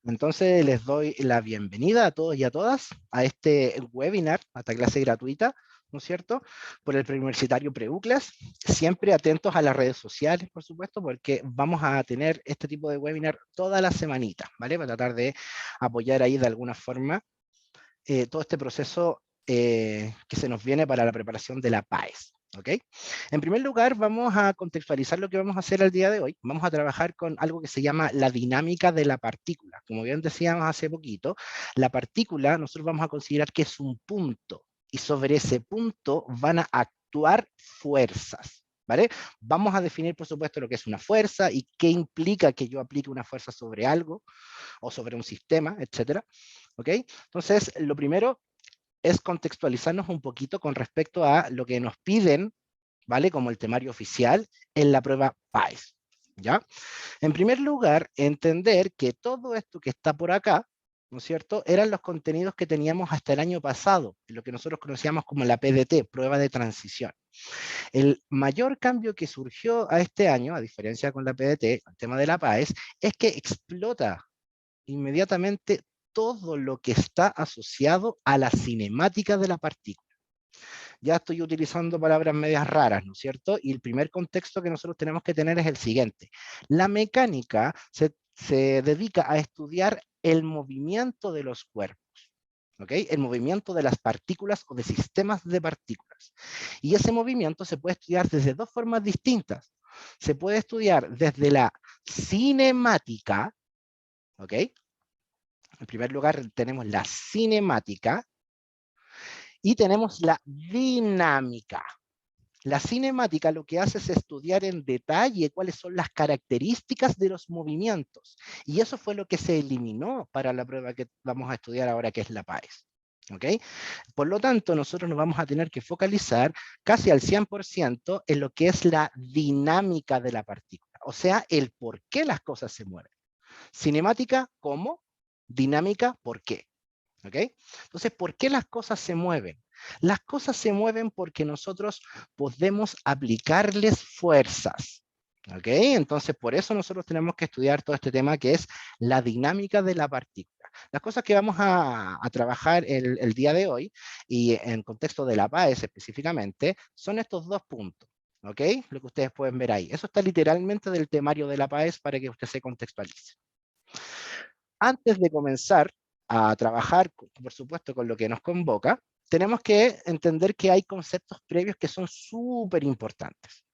Entonces les doy la bienvenida a todos y a todas a este webinar, a esta clase gratuita, ¿no es cierto?, por el Preuniversitario Preuclas. Siempre atentos a las redes sociales, por supuesto, porque vamos a tener este tipo de webinar toda la semanita, ¿vale? Para tratar de apoyar ahí de alguna forma todo este proceso que se nos viene para la preparación de la PAES. ¿Ok? En primer lugar, vamos a contextualizar lo que vamos a hacer el día de hoy. Vamos a trabajar con algo que se llama la dinámica de la partícula. Como bien decíamos hace poquito, la partícula nosotros vamos a considerar que es un punto y sobre ese punto van a actuar fuerzas. ¿Vale? Vamos a definir, por supuesto, lo que es una fuerza y qué implica que yo aplique una fuerza sobre algo o sobre un sistema, etcétera. ¿Ok? Entonces, lo primero es contextualizarnos un poquito con respecto a lo que nos piden, ¿vale? Como el temario oficial en la prueba PAES, ¿ya? En primer lugar, entender que todo esto que está por acá, ¿no es cierto?, eran los contenidos que teníamos hasta el año pasado, lo que nosotros conocíamos como la PDT, prueba de transición. El mayor cambio que surgió a este año, a diferencia con la PDT, el tema de la PAES, es que explota inmediatamente todo lo que está asociado a la cinemática de la partícula. Ya estoy utilizando palabras medias raras, ¿no es cierto? Y el primer contexto que nosotros tenemos que tener es el siguiente. La mecánica se dedica a estudiar el movimiento de los cuerpos. ¿Okay? El movimiento de las partículas o de sistemas de partículas. Y ese movimiento se puede estudiar desde dos formas distintas. Se puede estudiar desde la cinemática, ¿ok? En primer lugar tenemos la cinemática y tenemos la dinámica. La cinemática lo que hace es estudiar en detalle cuáles son las características de los movimientos. Y eso fue lo que se eliminó para la prueba que vamos a estudiar ahora, que es la PAES. ¿Okay? Por lo tanto, nosotros nos vamos a tener que focalizar casi al 100% en lo que es la dinámica de la partícula. O sea, el por qué las cosas se mueven. Cinemática, ¿cómo? Dinámica, ¿por qué? ¿Ok? Entonces, ¿por qué las cosas se mueven? Las cosas se mueven porque nosotros podemos aplicarles fuerzas. ¿Ok? Entonces, por eso nosotros tenemos que estudiar todo este tema que es la dinámica de la partícula. Las cosas que vamos a trabajar el día de hoy, y en contexto de la PAES específicamente, son estos dos puntos. ¿Ok? Lo que ustedes pueden ver ahí. Eso está literalmente del temario de la PAES para que usted se contextualice. Antes de comenzar a trabajar, por supuesto, con lo que nos convoca, tenemos que entender que hay conceptos previos que son súper importantes.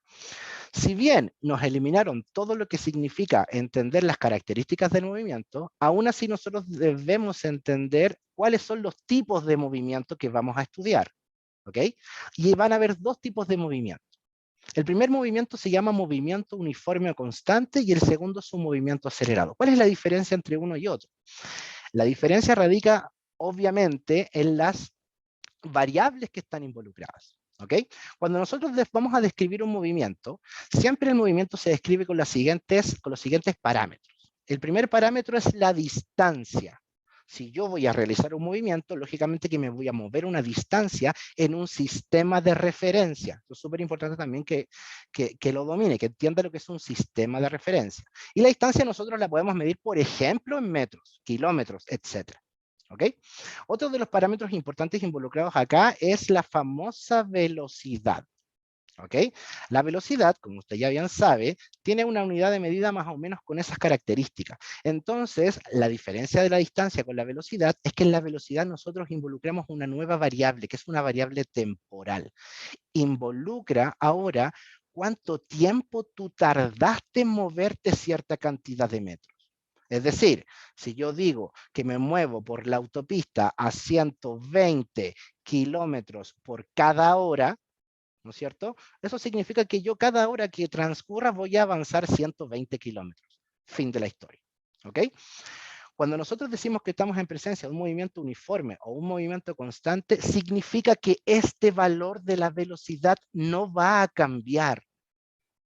Si bien nos eliminaron todo lo que significa entender las características del movimiento, aún así nosotros debemos entender cuáles son los tipos de movimiento que vamos a estudiar. ¿Ok? Y van a haber dos tipos de movimiento. El primer movimiento se llama movimiento uniforme o constante y el segundo es un movimiento acelerado. ¿Cuál es la diferencia entre uno y otro? La diferencia radica, obviamente, en las variables que están involucradas. ¿Ok? Cuando nosotros vamos a describir un movimiento, siempre el movimiento se describe con los siguientes parámetros. El primer parámetro es la distancia. Si yo voy a realizar un movimiento, lógicamente que me voy a mover una distancia en un sistema de referencia. Es súper importante también que lo domine, que entienda lo que es un sistema de referencia. Y la distancia nosotros la podemos medir, por ejemplo, en metros, kilómetros, etc. ¿Ok? Otro de los parámetros importantes involucrados acá es la famosa velocidad. ¿Ok? La velocidad, como usted ya bien sabe, tiene una unidad de medida más o menos con esas características. Entonces, la diferencia de la distancia con la velocidad es que en la velocidad nosotros involucramos una nueva variable, que es una variable temporal. Involucra ahora cuánto tiempo tú tardaste en moverte cierta cantidad de metros. Es decir, si yo digo que me muevo por la autopista a 120 kilómetros por cada hora, ¿no es cierto? Eso significa que yo cada hora que transcurra voy a avanzar 120 kilómetros. Fin de la historia. ¿Ok? Cuando nosotros decimos que estamos en presencia de un movimiento uniforme o un movimiento constante, significa que este valor de la velocidad no va a cambiar.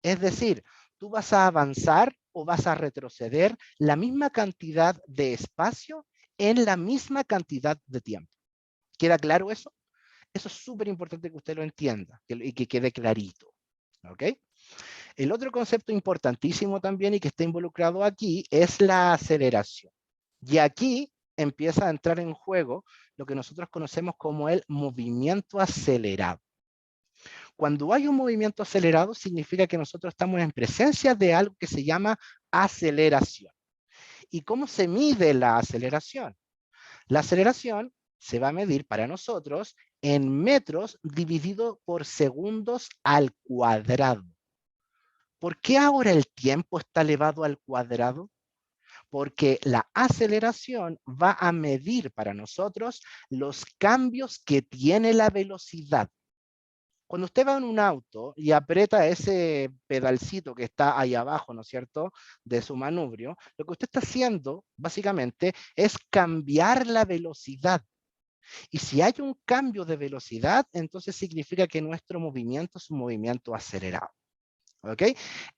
Es decir, tú vas a avanzar o vas a retroceder la misma cantidad de espacio en la misma cantidad de tiempo. ¿Queda claro eso? Eso es súper importante que usted lo entienda y que quede clarito. ¿Ok? El otro concepto importantísimo también y que está involucrado aquí es la aceleración. Y aquí empieza a entrar en juego lo que nosotros conocemos como el movimiento acelerado. Cuando hay un movimiento acelerado, significa que nosotros estamos en presencia de algo que se llama aceleración. ¿Y cómo se mide la aceleración? La aceleración se va a medir para nosotros en metros dividido por segundos al cuadrado. ¿Por qué ahora el tiempo está elevado al cuadrado? Porque la aceleración va a medir para nosotros los cambios que tiene la velocidad. Cuando usted va en un auto y aprieta ese pedalcito que está ahí abajo, ¿no es cierto?, de su manubrio, lo que usted está haciendo, básicamente, es cambiar la velocidad. Y si hay un cambio de velocidad, entonces significa que nuestro movimiento es un movimiento acelerado. ¿Ok?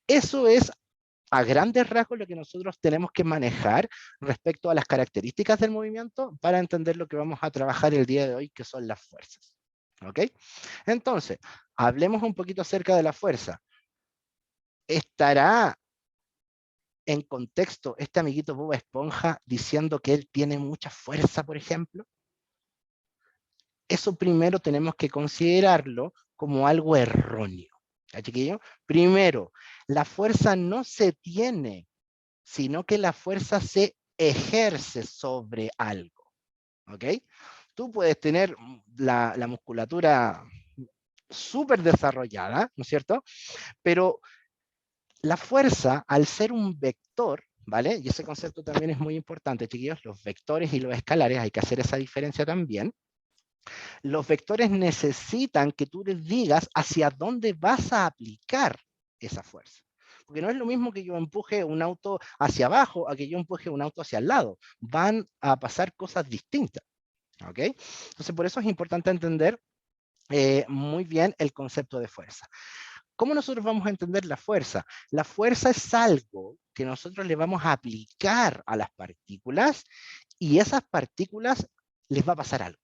Eso es a grandes rasgos lo que nosotros tenemos que manejar respecto a las características del movimiento para entender lo que vamos a trabajar el día de hoy, que son las fuerzas. ¿Ok? Entonces, hablemos un poquito acerca de la fuerza. ¿Estará en contexto este amiguito Bob Esponja diciendo que él tiene mucha fuerza, por ejemplo? Eso primero tenemos que considerarlo como algo erróneo. ¿Ya, chiquillo? Primero, la fuerza no se tiene, sino que la fuerza se ejerce sobre algo. ¿Ok? Tú puedes tener la musculatura súper desarrollada, ¿no es cierto? Pero la fuerza, al ser un vector, ¿vale? Y ese concepto también es muy importante, chiquillos, los vectores y los escalares, hay que hacer esa diferencia también. Los vectores necesitan que tú les digas hacia dónde vas a aplicar esa fuerza. Porque no es lo mismo que yo empuje un auto hacia abajo a que yo empuje un auto hacia el lado. Van a pasar cosas distintas. ¿Ok? Entonces, por eso es importante entender muy bien el concepto de fuerza. ¿Cómo nosotros vamos a entender la fuerza? La fuerza es algo que nosotros le vamos a aplicar a las partículas y esas partículas les va a pasar algo.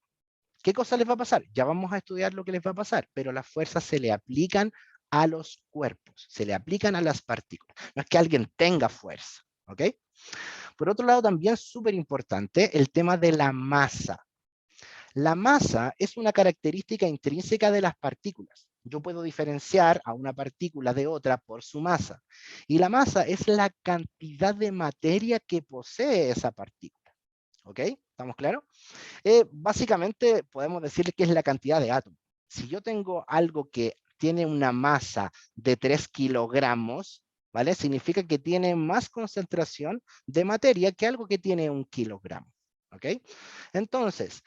¿Qué cosa les va a pasar? Ya vamos a estudiar lo que les va a pasar, pero las fuerzas se le aplican a los cuerpos, se le aplican a las partículas. No es que alguien tenga fuerza, ¿ok? Por otro lado, también es súper importante el tema de la masa. La masa es una característica intrínseca de las partículas. Yo puedo diferenciar a una partícula de otra por su masa. Y la masa es la cantidad de materia que posee esa partícula. ¿Ok? ¿Estamos claros? Básicamente podemos decir que es la cantidad de átomos. Si yo tengo algo que tiene una masa de 3 kilogramos, ¿vale? Significa que tiene más concentración de materia que algo que tiene 1 kilogramo. ¿Ok? Entonces,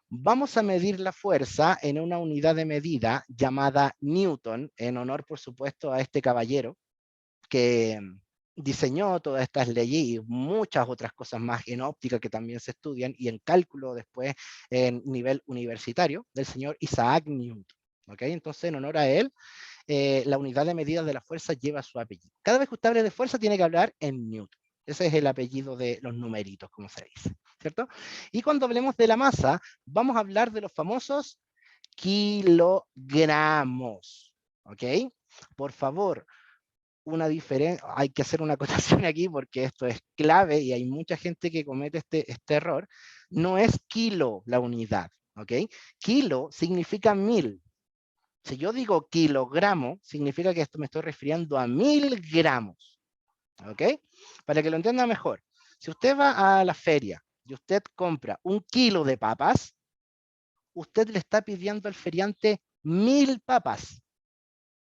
vamos a medir la fuerza en una unidad de medida llamada Newton, en honor, por supuesto, a este caballero que diseñó todas estas leyes y muchas otras cosas más en óptica que también se estudian y en cálculo después en nivel universitario, del señor Isaac Newton. ¿Okay? Entonces, en honor a él, la unidad de medida de la fuerza lleva su apellido. Cada vez que usted hable de fuerza tiene que hablar en Newton. Ese es el apellido de los numeritos, como se dice, ¿cierto? Y cuando hablemos de la masa, vamos a hablar de los famosos kilogramos, ¿ok? Por favor, hay que hacer una acotación aquí porque esto es clave y hay mucha gente que comete este error. No es kilo la unidad, ¿ok? Kilo significa 1000. Si yo digo kilogramo, significa que esto me estoy refiriendo a 1000 gramos, ¿ok? Para que lo entienda mejor. Si usted va a la feria y usted compra 1 kilo de papas, usted le está pidiendo al feriante 1000 papas.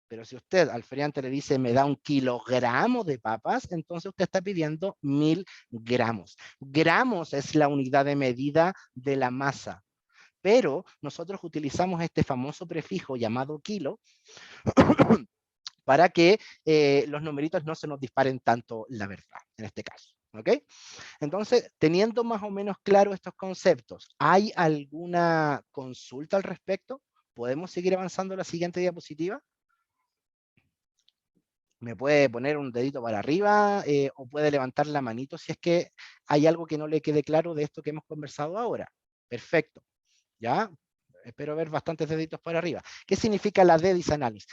Pero si usted al feriante le dice, me da 1 kilogramo de papas, entonces usted está pidiendo 1000 gramos. Gramos es la unidad de medida de la masa. Pero nosotros utilizamos este famoso prefijo llamado kilo para que los numeritos no se nos disparen tanto la verdad, en este caso. ¿Ok? Entonces, teniendo más o menos claro estos conceptos, ¿hay alguna consulta al respecto? ¿Podemos seguir avanzando a la siguiente diapositiva? Me puede poner un dedito para arriba o puede levantar la manito si es que hay algo que no le quede claro de esto que hemos conversado ahora. Perfecto. ¿Ya? Espero ver bastantes deditos para arriba. ¿Qué significa la D, dice Alanis?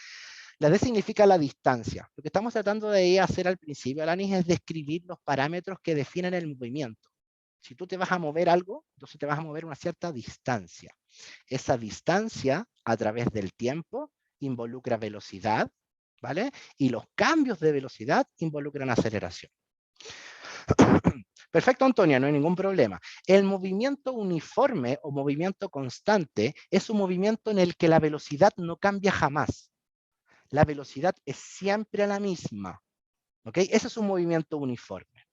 La D significa la distancia. Lo que estamos tratando de hacer al principio, Alanis, es describir los parámetros que definen el movimiento. Si tú te vas a mover algo, entonces te vas a mover una cierta distancia. Esa distancia a través del tiempo involucra velocidad, ¿vale? Y los cambios de velocidad involucran aceleración. Perfecto, Antonia, no hay ningún problema. El movimiento uniforme o movimiento constante es un movimiento en el que la velocidad no cambia jamás. La velocidad es siempre la misma. ¿Ok? Ese es un movimiento uniforme.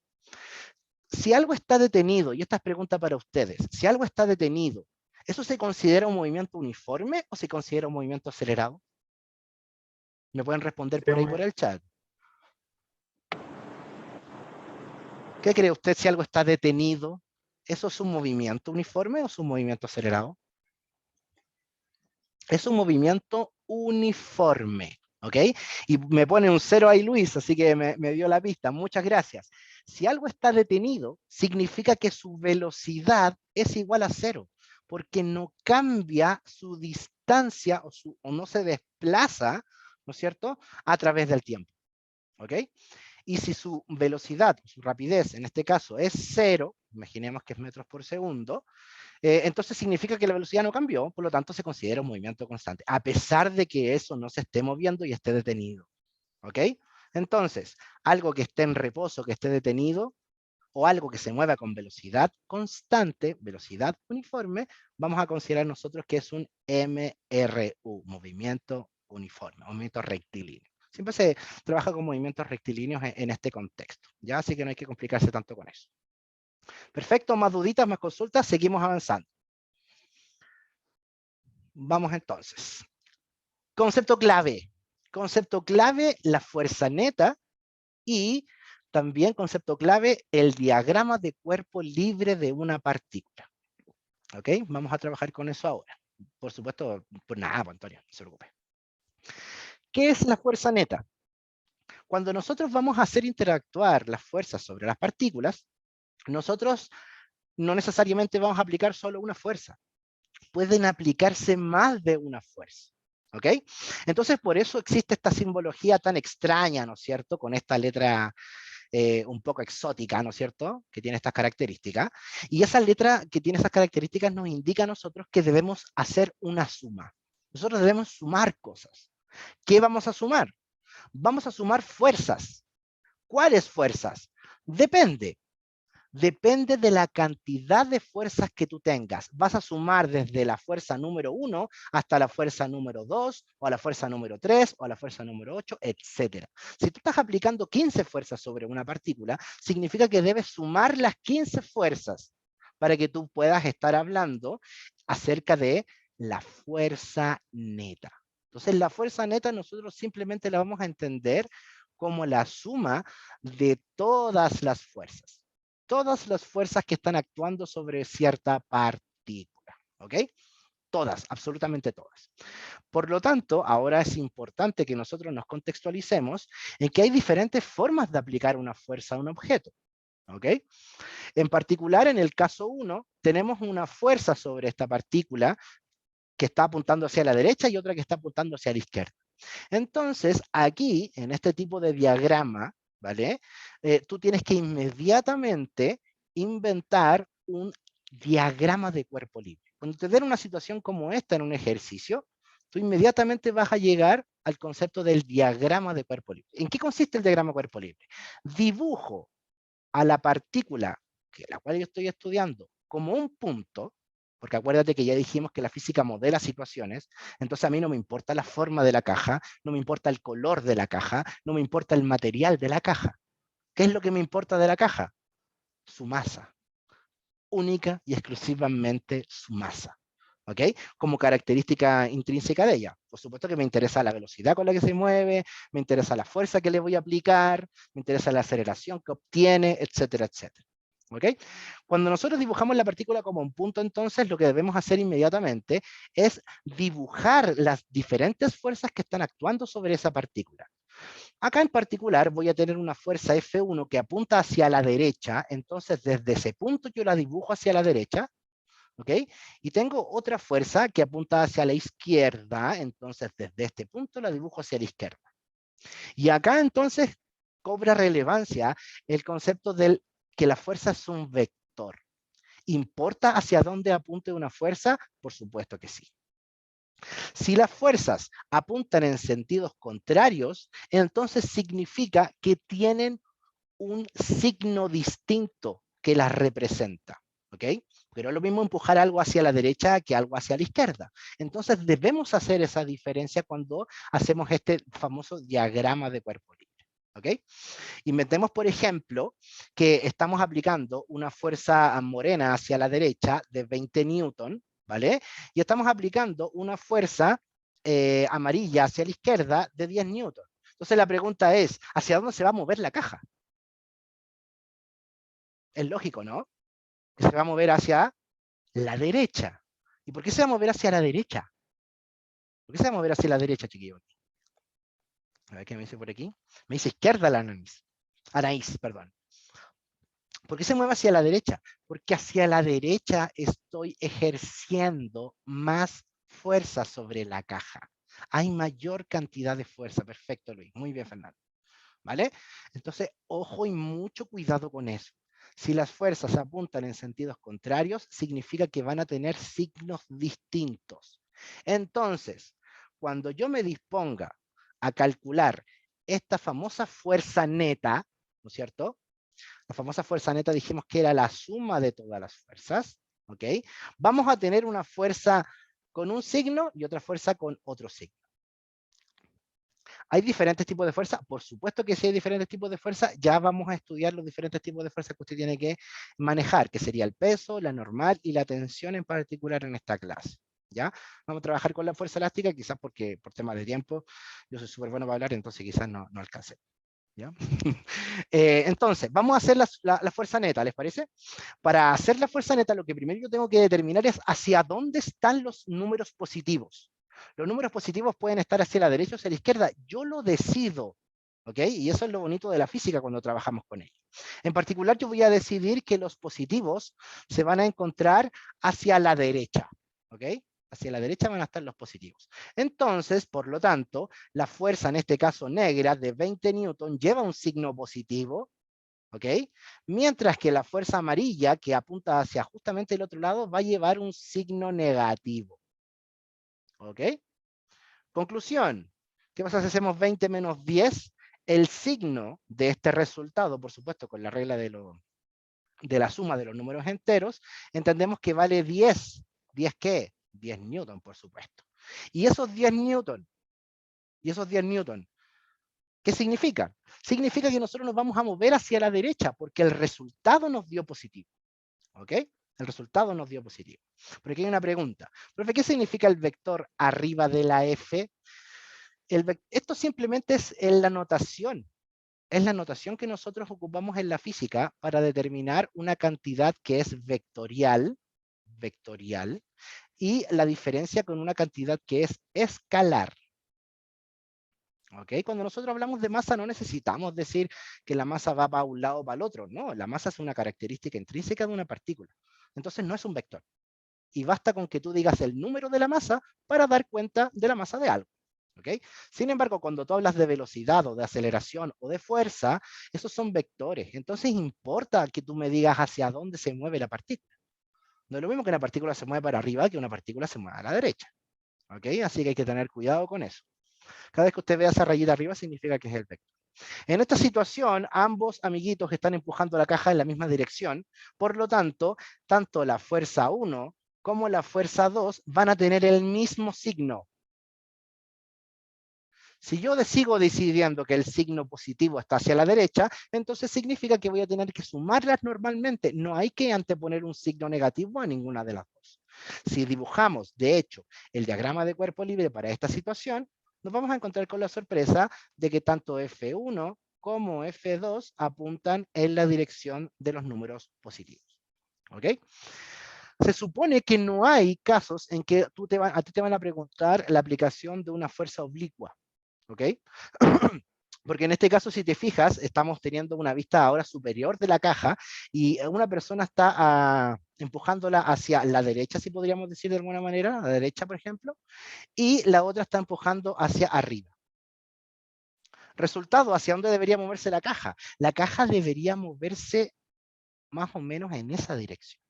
Si algo está detenido, y esta es pregunta para ustedes, si algo está detenido, ¿eso se considera un movimiento uniforme o se considera un movimiento acelerado? Me pueden responder por ahí por el chat. ¿Qué cree usted si algo está detenido? ¿Eso es un movimiento uniforme o es un movimiento acelerado? Es un movimiento uniforme, ¿ok? Y me pone un 0 ahí Luis, así que me dio la pista. Muchas gracias. Si algo está detenido, significa que su velocidad es igual a 0, porque no cambia su distancia o no se desplaza, ¿no es cierto?, a través del tiempo, ¿ok? Y si su velocidad, su rapidez, en este caso, es 0, imaginemos que es metros por segundo, entonces significa que la velocidad no cambió, por lo tanto se considera un movimiento constante, a pesar de que eso no se esté moviendo y esté detenido. ¿Ok? Entonces, algo que esté en reposo, que esté detenido, o algo que se mueva con velocidad constante, velocidad uniforme, vamos a considerar nosotros que es un MRU, movimiento uniforme, movimiento rectilíneo. Siempre se trabaja con movimientos rectilíneos en este contexto, ¿ya? Así que no hay que complicarse tanto con eso. Perfecto, más duditas, más consultas, seguimos avanzando. Vamos entonces. Concepto clave. Concepto clave, la fuerza neta y también concepto clave, el diagrama de cuerpo libre de una partícula. ¿Ok? Vamos a trabajar con eso ahora. Por supuesto, pues nada, pues Antonio, no se preocupe. ¿Qué es la fuerza neta? Cuando nosotros vamos a hacer interactuar las fuerzas sobre las partículas, nosotros no necesariamente vamos a aplicar solo una fuerza. Pueden aplicarse más de una fuerza. ¿Ok? Entonces, por eso existe esta simbología tan extraña, ¿no es cierto? Con esta letra un poco exótica, ¿no es cierto? Que tiene estas características. Y esa letra que tiene esas características nos indica a nosotros que debemos hacer una suma. Nosotros debemos sumar cosas. ¿Qué vamos a sumar? Vamos a sumar fuerzas. ¿Cuáles fuerzas? Depende. Depende de la cantidad de fuerzas que tú tengas. Vas a sumar desde la fuerza número 1 hasta la fuerza número 2, o a la fuerza número 3, o a la fuerza número 8, etc. Si tú estás aplicando 15 fuerzas sobre una partícula, significa que debes sumar las 15 fuerzas para que tú puedas estar hablando acerca de la fuerza neta. Entonces, la fuerza neta nosotros simplemente la vamos a entender como la suma de todas las fuerzas. Todas las fuerzas que están actuando sobre cierta partícula. ¿Ok? Todas, absolutamente todas. Por lo tanto, ahora es importante que nosotros nos contextualicemos en que hay diferentes formas de aplicar una fuerza a un objeto. ¿Ok? En particular, en el caso 1, tenemos una fuerza sobre esta partícula que está apuntando hacia la derecha y otra que está apuntando hacia la izquierda. Entonces, aquí, en este tipo de diagrama, ¿vale? Tú tienes que inmediatamente inventar un diagrama de cuerpo libre. Cuando te den una situación como esta en un ejercicio, tú inmediatamente vas a llegar al concepto del diagrama de cuerpo libre. ¿En qué consiste el diagrama de cuerpo libre? Dibujo a la partícula que la cual yo estoy estudiando como un punto, porque acuérdate que ya dijimos que la física modela situaciones, entonces a mí no me importa la forma de la caja, no me importa el color de la caja, no me importa el material de la caja. ¿Qué es lo que me importa de la caja? Su masa, única y exclusivamente su masa. ¿Ok? Como característica intrínseca de ella. Por supuesto que me interesa la velocidad con la que se mueve, me interesa la fuerza que le voy a aplicar, me interesa la aceleración que obtiene, etcétera, etcétera. ¿Ok? Cuando nosotros dibujamos la partícula como un punto, entonces lo que debemos hacer inmediatamente es dibujar las diferentes fuerzas que están actuando sobre esa partícula. Acá en particular voy a tener una fuerza F1 que apunta hacia la derecha, entonces desde ese punto yo la dibujo hacia la derecha, ¿ok? Y tengo otra fuerza que apunta hacia la izquierda, entonces desde este punto la dibujo hacia la izquierda. Y acá entonces cobra relevancia el concepto del que la fuerza es un vector. ¿Importa hacia dónde apunte una fuerza? Por supuesto que sí. Si las fuerzas apuntan en sentidos contrarios, entonces significa que tienen un signo distinto que las representa. ¿Ok? Pero es lo mismo empujar algo hacia la derecha que algo hacia la izquierda. Entonces debemos hacer esa diferencia cuando hacemos este famoso diagrama de cuerpo libre. ¿Ok? Inventemos, por ejemplo, que estamos aplicando una fuerza morena hacia la derecha de 20 newton, ¿vale? Y estamos aplicando una fuerza amarilla hacia la izquierda de 10 newton. Entonces la pregunta es, ¿hacia dónde se va a mover la caja? Es lógico, ¿no? Que se va a mover hacia la derecha. ¿Y por qué se va a mover hacia la derecha? ¿Por qué se va a mover hacia la derecha, chiquillos? A ver qué me dice por aquí. Me dice izquierda la Anaís. Anaís, perdón. ¿Por qué se mueve hacia la derecha? Porque hacia la derecha estoy ejerciendo más fuerza sobre la caja. Hay mayor cantidad de fuerza. Perfecto, Luis. Muy bien, Fernando. ¿Vale? Entonces, ojo y mucho cuidado con eso. Si las fuerzas apuntan en sentidos contrarios, significa que van a tener signos distintos. Entonces, cuando yo me disponga a calcular esta famosa fuerza neta, ¿no es cierto? La famosa fuerza neta dijimos que era la suma de todas las fuerzas, ¿ok? Vamos a tener una fuerza con un signo y otra fuerza con otro signo. ¿Hay diferentes tipos de fuerza? Por supuesto que sí hay diferentes tipos de fuerza. Ya vamos a estudiar los diferentes tipos de fuerza que usted tiene que manejar, que sería el peso, la normal y la tensión en particular en esta clase. ¿Ya? Vamos a trabajar con la fuerza elástica, quizás porque por temas de tiempo yo soy súper bueno para hablar, entonces quizás no alcance. ¿Ya? Entonces, vamos a hacer la fuerza neta, ¿les parece? Para hacer la fuerza neta, lo que primero yo tengo que determinar es hacia dónde están los números positivos. Los números positivos pueden estar hacia la derecha o hacia la izquierda. Yo lo decido, ¿ok? Y eso es lo bonito de la física cuando trabajamos con ella. En particular, yo voy a decidir que los positivos se van a encontrar hacia la derecha, ¿ok? Hacia la derecha van a estar los positivos. Entonces, por lo tanto, la fuerza, en este caso negra, de 20 newton, lleva un signo positivo, ¿ok? Mientras que la fuerza amarilla, que apunta hacia justamente el otro lado, va a llevar un signo negativo, ¿ok? Conclusión, ¿qué pasa si hacemos 20 menos 10? El signo de este resultado, por supuesto, con la regla de la suma de los números enteros, entendemos que vale 10. ¿10 qué? 10 newton, por supuesto. Y esos 10 newton, ¿qué significa? Significa que nosotros nos vamos a mover hacia la derecha porque el resultado nos dio positivo. ¿Ok? El resultado nos dio positivo. Pero aquí hay una pregunta. Profe, ¿qué significa el vector arriba de la F? Esto simplemente es la notación. Es la notación que nosotros ocupamos en la física para determinar una cantidad que es vectorial, y la diferencia con una cantidad que es escalar. ¿Ok? Cuando nosotros hablamos de masa no necesitamos decir que la masa va para un lado o para el otro. No, la masa es una característica intrínseca de una partícula. Entonces no es un vector. Y basta con que tú digas el número de la masa para dar cuenta de la masa de algo. ¿Ok? Sin embargo, cuando tú hablas de velocidad o de aceleración o de fuerza, esos son vectores. Entonces importa que tú me digas hacia dónde se mueve la partícula. No es lo mismo que una partícula se mueva para arriba que una partícula se mueva a la derecha. ¿Ok? Así que hay que tener cuidado con eso. Cada vez que usted vea esa rayita arriba significa que es el vector. En esta situación, ambos amiguitos están empujando la caja en la misma dirección. Por lo tanto, tanto la fuerza 1 como la fuerza 2 van a tener el mismo signo. Si yo sigo decidiendo que el signo positivo está hacia la derecha, entonces significa que voy a tener que sumarlas normalmente. No hay que anteponer un signo negativo a ninguna de las dos. Si dibujamos, de hecho, el diagrama de cuerpo libre para esta situación, nos vamos a encontrar con la sorpresa de que tanto F1 como F2 apuntan en la dirección de los números positivos. ¿Ok? Se supone que no hay casos en que a ti te van a preguntar la aplicación de una fuerza oblicua. ¿Ok? Porque en este caso, si te fijas, estamos teniendo una vista ahora superior de la caja y una persona está empujándola hacia la derecha, si podríamos decir de alguna manera, a la derecha, por ejemplo, y la otra está empujando hacia arriba. Resultado, ¿hacia dónde debería moverse la caja? La caja debería moverse más o menos en esa dirección.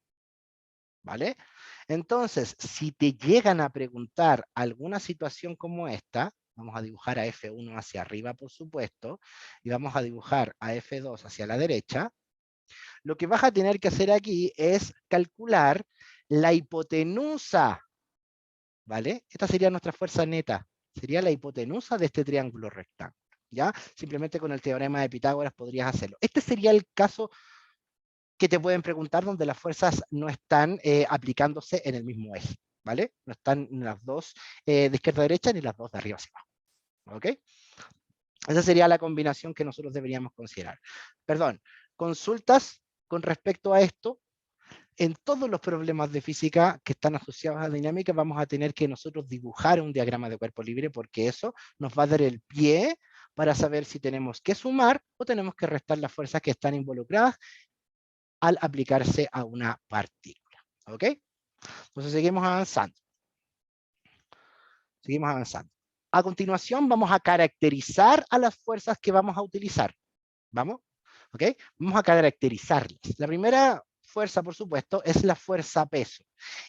¿vale? Entonces, si te llegan a preguntar alguna situación como esta, vamos a dibujar a F1 hacia arriba, por supuesto, y vamos a dibujar a F2 hacia la derecha, lo que vas a tener que hacer aquí es calcular la hipotenusa, ¿vale? Esta sería nuestra fuerza neta, sería la hipotenusa de este triángulo rectángulo, ¿ya? Simplemente con el teorema de Pitágoras podrías hacerlo. Este sería el caso que te pueden preguntar donde las fuerzas no están aplicándose en el mismo eje, ¿vale? No están las dos de izquierda a derecha ni las dos de arriba hacia abajo, ¿ok? Esa sería la combinación que nosotros deberíamos considerar. Perdón, consultas con respecto a esto. En todos los problemas de física que están asociados a dinámica vamos a tener que nosotros dibujar un diagrama de cuerpo libre porque eso nos va a dar el pie para saber si tenemos que sumar o tenemos que restar las fuerzas que están involucradas al aplicarse a una partícula. ¿Ok? Entonces seguimos avanzando. Seguimos avanzando. A continuación vamos a caracterizar a las fuerzas que vamos a utilizar. ¿Vamos? ¿Ok? Vamos a caracterizarlas. La primera fuerza, por supuesto, es la fuerza peso.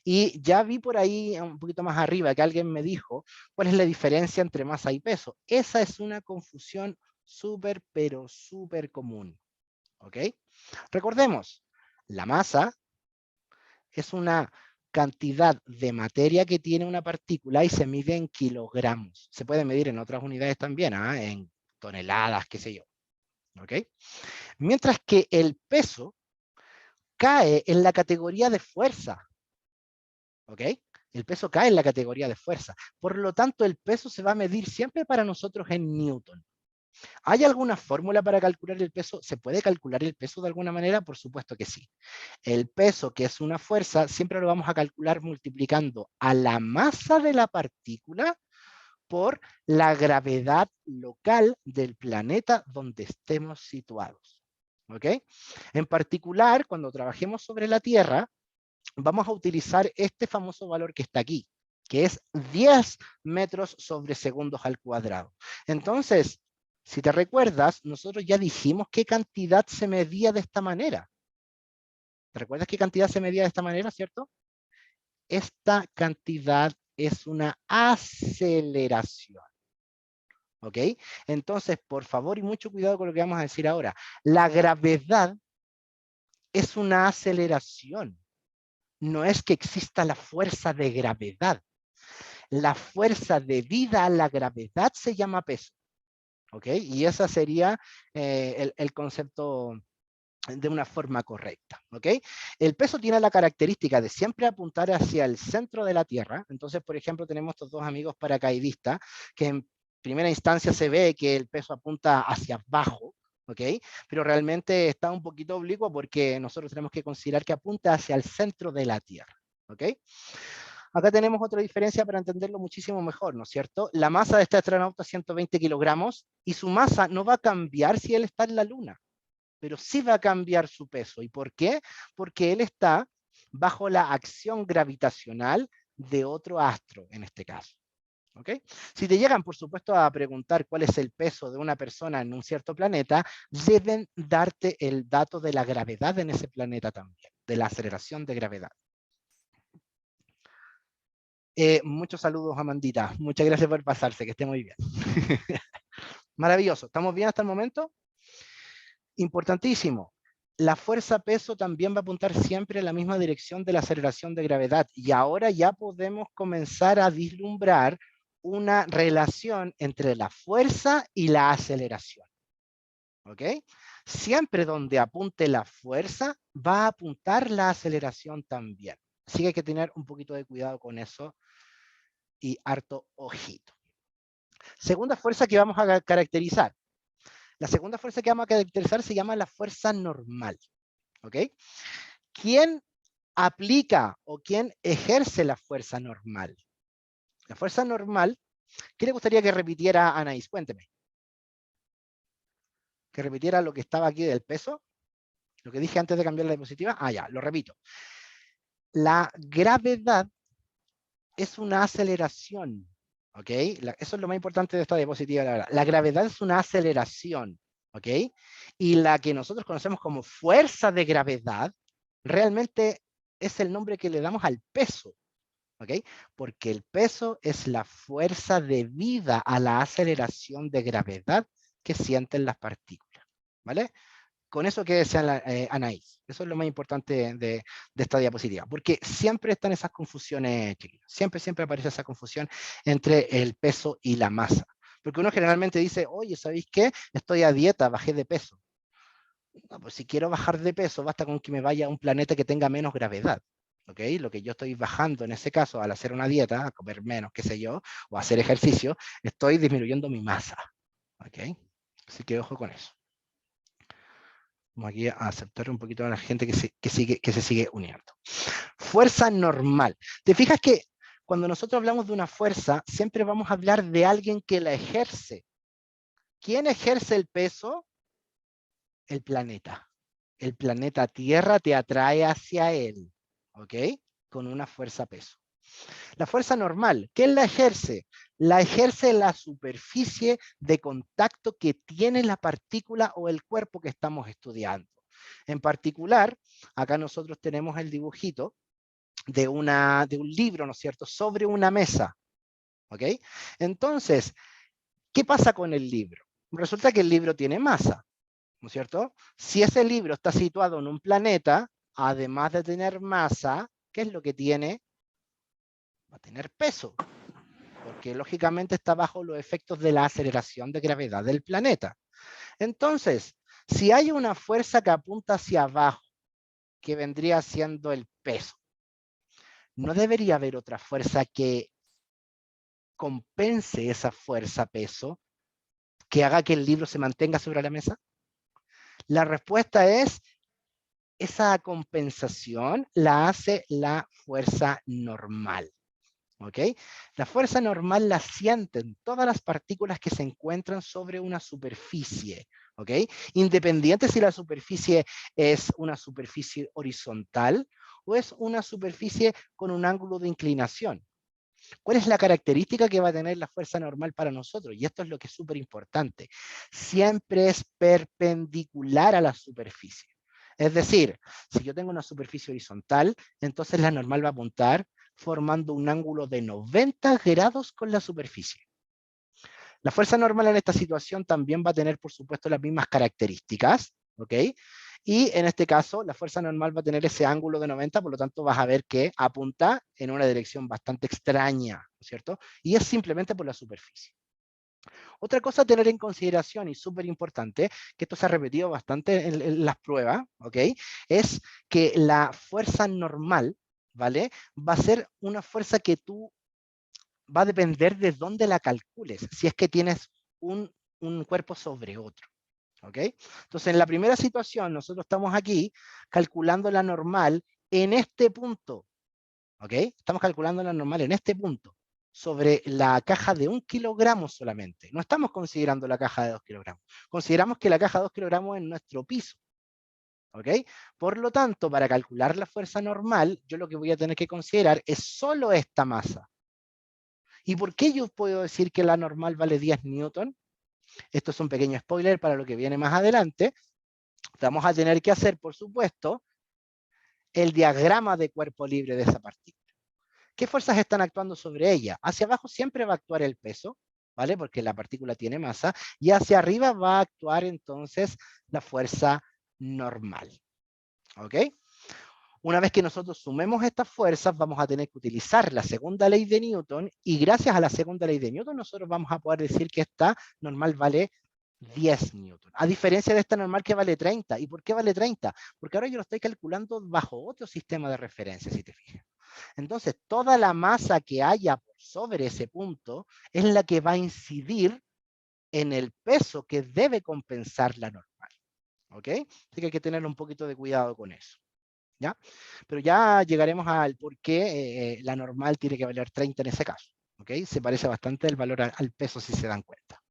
Y ya vi por ahí un poquito más arriba que alguien me dijo cuál es la diferencia entre masa y peso. Esa es una confusión súper, pero súper común. ¿Ok? Recordemos, la masa es una cantidad de materia que tiene una partícula y se mide en kilogramos. Se puede medir en otras unidades también, en toneladas, qué sé yo. ¿Ok? Mientras que el peso cae en la categoría de fuerza. ¿Ok? El peso cae en la categoría de fuerza. Por lo tanto, el peso se va a medir siempre para nosotros en Newton. ¿Hay alguna fórmula para calcular el peso? ¿Se puede calcular el peso de alguna manera? Por supuesto que sí. El peso, que es una fuerza, siempre lo vamos a calcular multiplicando a la masa de la partícula por la gravedad local del planeta donde estemos situados. ¿Ok? En particular, cuando trabajemos sobre la Tierra, vamos a utilizar este famoso valor que está aquí, que es 10 metros sobre segundos al cuadrado. Entonces, si te recuerdas, nosotros ya dijimos qué cantidad se medía de esta manera. ¿Te recuerdas qué cantidad se medía de esta manera, cierto? Esta cantidad es una aceleración. ¿Ok? Entonces, por favor y mucho cuidado con lo que vamos a decir ahora. La gravedad es una aceleración. No es que exista la fuerza de gravedad. La fuerza debida a la gravedad se llama peso. ¿Ok? Y ese sería el concepto de una forma correcta. ¿Ok? El peso tiene la característica de siempre apuntar hacia el centro de la Tierra. Entonces, por ejemplo, tenemos estos dos amigos paracaidistas que en primera instancia se ve que el peso apunta hacia abajo, ¿ok? Pero realmente está un poquito oblicuo porque nosotros tenemos que considerar que apunta hacia el centro de la Tierra, ¿ok? Acá tenemos otra diferencia para entenderlo muchísimo mejor, ¿no es cierto? La masa de este astronauta es 120 kilogramos y su masa no va a cambiar si él está en la Luna, pero sí va a cambiar su peso. ¿Y por qué? Porque él está bajo la acción gravitacional de otro astro, en este caso. ¿Ok? Si te llegan, por supuesto, a preguntar cuál es el peso de una persona en un cierto planeta, deben darte el dato de la gravedad en ese planeta también, de la aceleración de gravedad. Muchos saludos, Amandita. Muchas gracias por pasarse, que esté muy bien. Maravilloso. ¿Estamos bien hasta el momento? Importantísimo. La fuerza peso también va a apuntar siempre en la misma dirección de la aceleración de gravedad. Y ahora ya podemos comenzar a vislumbrar una relación entre la fuerza y la aceleración. ¿Ok? Siempre donde apunte la fuerza, va a apuntar la aceleración también. Así que hay que tener un poquito de cuidado con eso y harto ojito. Segunda fuerza que vamos a caracterizar. La segunda fuerza que vamos a caracterizar se llama la fuerza normal. ¿Ok? ¿Quién aplica o quién ejerce la fuerza normal? La fuerza normal, ¿qué le gustaría que repitiera Anaís? Cuénteme. Que repitiera lo que estaba aquí del peso. Lo que dije antes de cambiar la diapositiva. Ah, ya, lo repito. La gravedad es una aceleración. ¿Ok? Eso es lo más importante de esta diapositiva. La gravedad es una aceleración. ¿Ok? Y la que nosotros conocemos como fuerza de gravedad, realmente es el nombre que le damos al peso, ¿ok? Porque el peso es la fuerza debida a la aceleración de gravedad que sienten las partículas, ¿vale? Con eso que decía Anaís, eso es lo más importante de esta diapositiva, porque siempre están esas confusiones, chiquillos, siempre aparece esa confusión entre el peso y la masa, porque uno generalmente dice, oye, ¿sabéis qué? Estoy a dieta, bajé de peso. No, pues si quiero bajar de peso, basta con que me vaya a un planeta que tenga menos gravedad. ¿Ok? Lo que yo estoy bajando en ese caso al hacer una dieta, a comer menos, qué sé yo, o hacer ejercicio, estoy disminuyendo mi masa. ¿Ok? Así que ojo con eso. Vamos aquí a aceptar un poquito a la gente que se sigue uniendo. Fuerza normal. ¿Te fijas que cuando nosotros hablamos de una fuerza, siempre vamos a hablar de alguien que la ejerce? ¿Quién ejerce el peso? El planeta. El planeta Tierra te atrae hacia él, ¿ok? Con una fuerza peso. La fuerza normal, ¿quién la ejerce? La ejerce la superficie de contacto que tiene la partícula o el cuerpo que estamos estudiando. En particular, acá nosotros tenemos el dibujito de un libro, ¿no es cierto?, sobre una mesa, ¿ok? Entonces, ¿qué pasa con el libro? Resulta que el libro tiene masa, ¿no es cierto? Si ese libro está situado en un planeta, además de tener masa, ¿qué es lo que tiene? Va a tener peso, porque lógicamente está bajo los efectos de la aceleración de gravedad del planeta. Entonces, si hay una fuerza que apunta hacia abajo, que vendría siendo el peso, ¿no debería haber otra fuerza que compense esa fuerza peso, que haga que el libro se mantenga sobre la mesa? La respuesta es, esa compensación la hace la fuerza normal. ¿Ok? La fuerza normal la sienten todas las partículas que se encuentran sobre una superficie. ¿Ok? Independiente si la superficie es una superficie horizontal o es una superficie con un ángulo de inclinación. ¿Cuál es la característica que va a tener la fuerza normal para nosotros? Y esto es lo que es súper importante. Siempre es perpendicular a la superficie. Es decir, si yo tengo una superficie horizontal, entonces la normal va a apuntar formando un ángulo de 90 grados con la superficie. La fuerza normal en esta situación también va a tener, por supuesto, las mismas características, ¿ok? Y en este caso, la fuerza normal va a tener ese ángulo de 90, por lo tanto vas a ver que apunta en una dirección bastante extraña, ¿no es cierto? Y es simplemente por la superficie. Otra cosa a tener en consideración, y súper importante, que esto se ha repetido bastante en las pruebas, ¿ok? Es que la fuerza normal, ¿vale? Va a ser una fuerza que tú va a depender de dónde la calcules, si es que tienes un cuerpo sobre otro. ¿Ok? Entonces, en la primera situación, nosotros estamos aquí calculando la normal en este punto. ¿Ok? Estamos calculando la normal en este punto, sobre la caja de 1 kilogramo solamente. No estamos considerando la caja de 2 kilogramos. Consideramos que la caja de 2 kilogramos es nuestro piso. ¿Ok? Por lo tanto, para calcular la fuerza normal, yo lo que voy a tener que considerar es solo esta masa. ¿Y por qué yo puedo decir que la normal vale 10 newton? Esto es un pequeño spoiler para lo que viene más adelante. Vamos a tener que hacer, por supuesto, el diagrama de cuerpo libre de esa partícula. ¿Qué fuerzas están actuando sobre ella? Hacia abajo siempre va a actuar el peso, ¿vale? Porque la partícula tiene masa, y hacia arriba va a actuar entonces la fuerza normal. ¿Ok? Una vez que nosotros sumemos estas fuerzas, vamos a tener que utilizar la segunda ley de Newton, y gracias a la segunda ley de Newton nosotros vamos a poder decir que esta normal vale 10 newton, a diferencia de esta normal que vale 30. ¿Y por qué vale 30? Porque ahora yo lo estoy calculando bajo otro sistema de referencia, si te fijas. Entonces, toda la masa que haya sobre ese punto es la que va a incidir en el peso que debe compensar la normal. ¿Ok? Así que hay que tener un poquito de cuidado con eso. ¿Ya? Pero ya llegaremos al por qué la normal tiene que valer 30 en ese caso. ¿Ok? Se parece bastante el valor al peso, si se dan cuenta.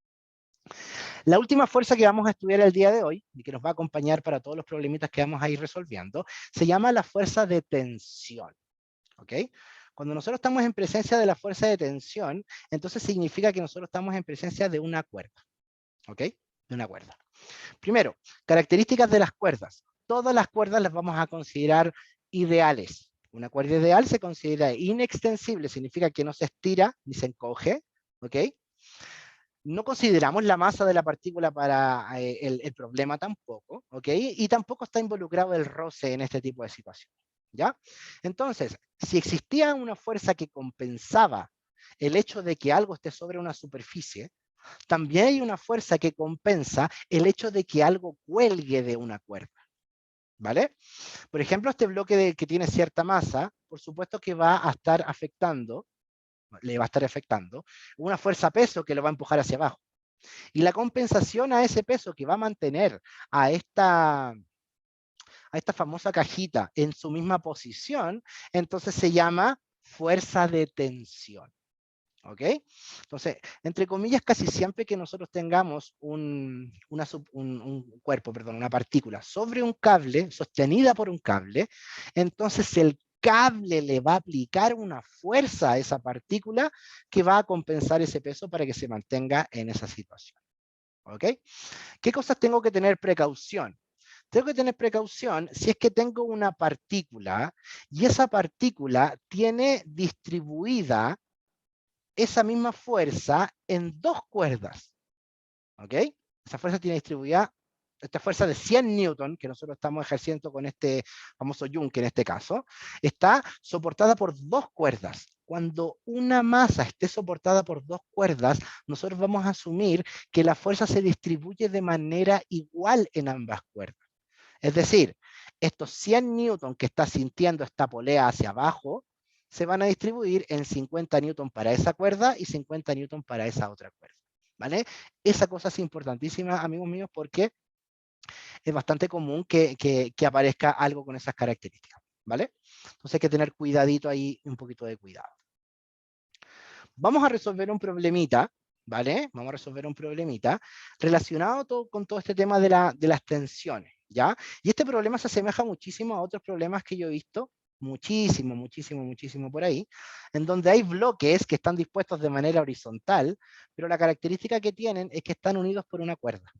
La última fuerza que vamos a estudiar el día de hoy, y que nos va a acompañar para todos los problemitas que vamos a ir resolviendo, se llama la fuerza de tensión. ¿Ok? Cuando nosotros estamos en presencia de la fuerza de tensión, entonces significa que nosotros estamos en presencia de una cuerda. ¿Ok? De una cuerda. Primero, características de las cuerdas. Todas las cuerdas las vamos a considerar ideales. Una cuerda ideal se considera inextensible, significa que no se estira ni se encoge, ¿ok? No consideramos la masa de la partícula para el problema tampoco, ¿ok? Y tampoco está involucrado el roce en este tipo de situaciones, ¿ya? Entonces, si existía una fuerza que compensaba el hecho de que algo esté sobre una superficie, también hay una fuerza que compensa el hecho de que algo cuelgue de una cuerda, ¿vale? Por ejemplo, este bloque que tiene cierta masa, por supuesto que va a estar afectando, le va a estar afectando una fuerza peso que lo va a empujar hacia abajo. Y la compensación a ese peso que va a mantener a esta famosa cajita en su misma posición, entonces se llama fuerza de tensión. ¿Ok? Entonces, entre comillas, casi siempre que nosotros tengamos un cuerpo, perdón, una partícula sobre un cable, sostenida por un cable, entonces el cable le va a aplicar una fuerza a esa partícula que va a compensar ese peso para que se mantenga en esa situación. ¿Ok? ¿Qué cosas tengo que tener precaución? Tengo que tener precaución si es que tengo una partícula y esa partícula tiene distribuida esa misma fuerza en dos cuerdas. ¿Ok? Esa fuerza tiene distribuida, esta fuerza de 100 newton que nosotros estamos ejerciendo con este famoso yunque en este caso, está soportada por dos cuerdas. Cuando una masa esté soportada por dos cuerdas, nosotros vamos a asumir que la fuerza se distribuye de manera igual en ambas cuerdas. Es decir, estos 100 newton que está sintiendo esta polea hacia abajo, se van a distribuir en 50 newton para esa cuerda y 50 newton para esa otra cuerda. ¿Vale? Esa cosa es importantísima, amigos míos, porque es bastante común que aparezca algo con esas características. ¿Vale? Entonces hay que tener cuidadito ahí, un poquito de cuidado. Vamos a resolver un problemita, ¿vale? Vamos a resolver un problemita relacionado con todo este tema de las tensiones, ¿ya? Y este problema se asemeja muchísimo a otros problemas que yo he visto, muchísimo, muchísimo, muchísimo por ahí, en donde hay bloques que están dispuestos de manera horizontal, pero la característica que tienen es que están unidos por una cuerda.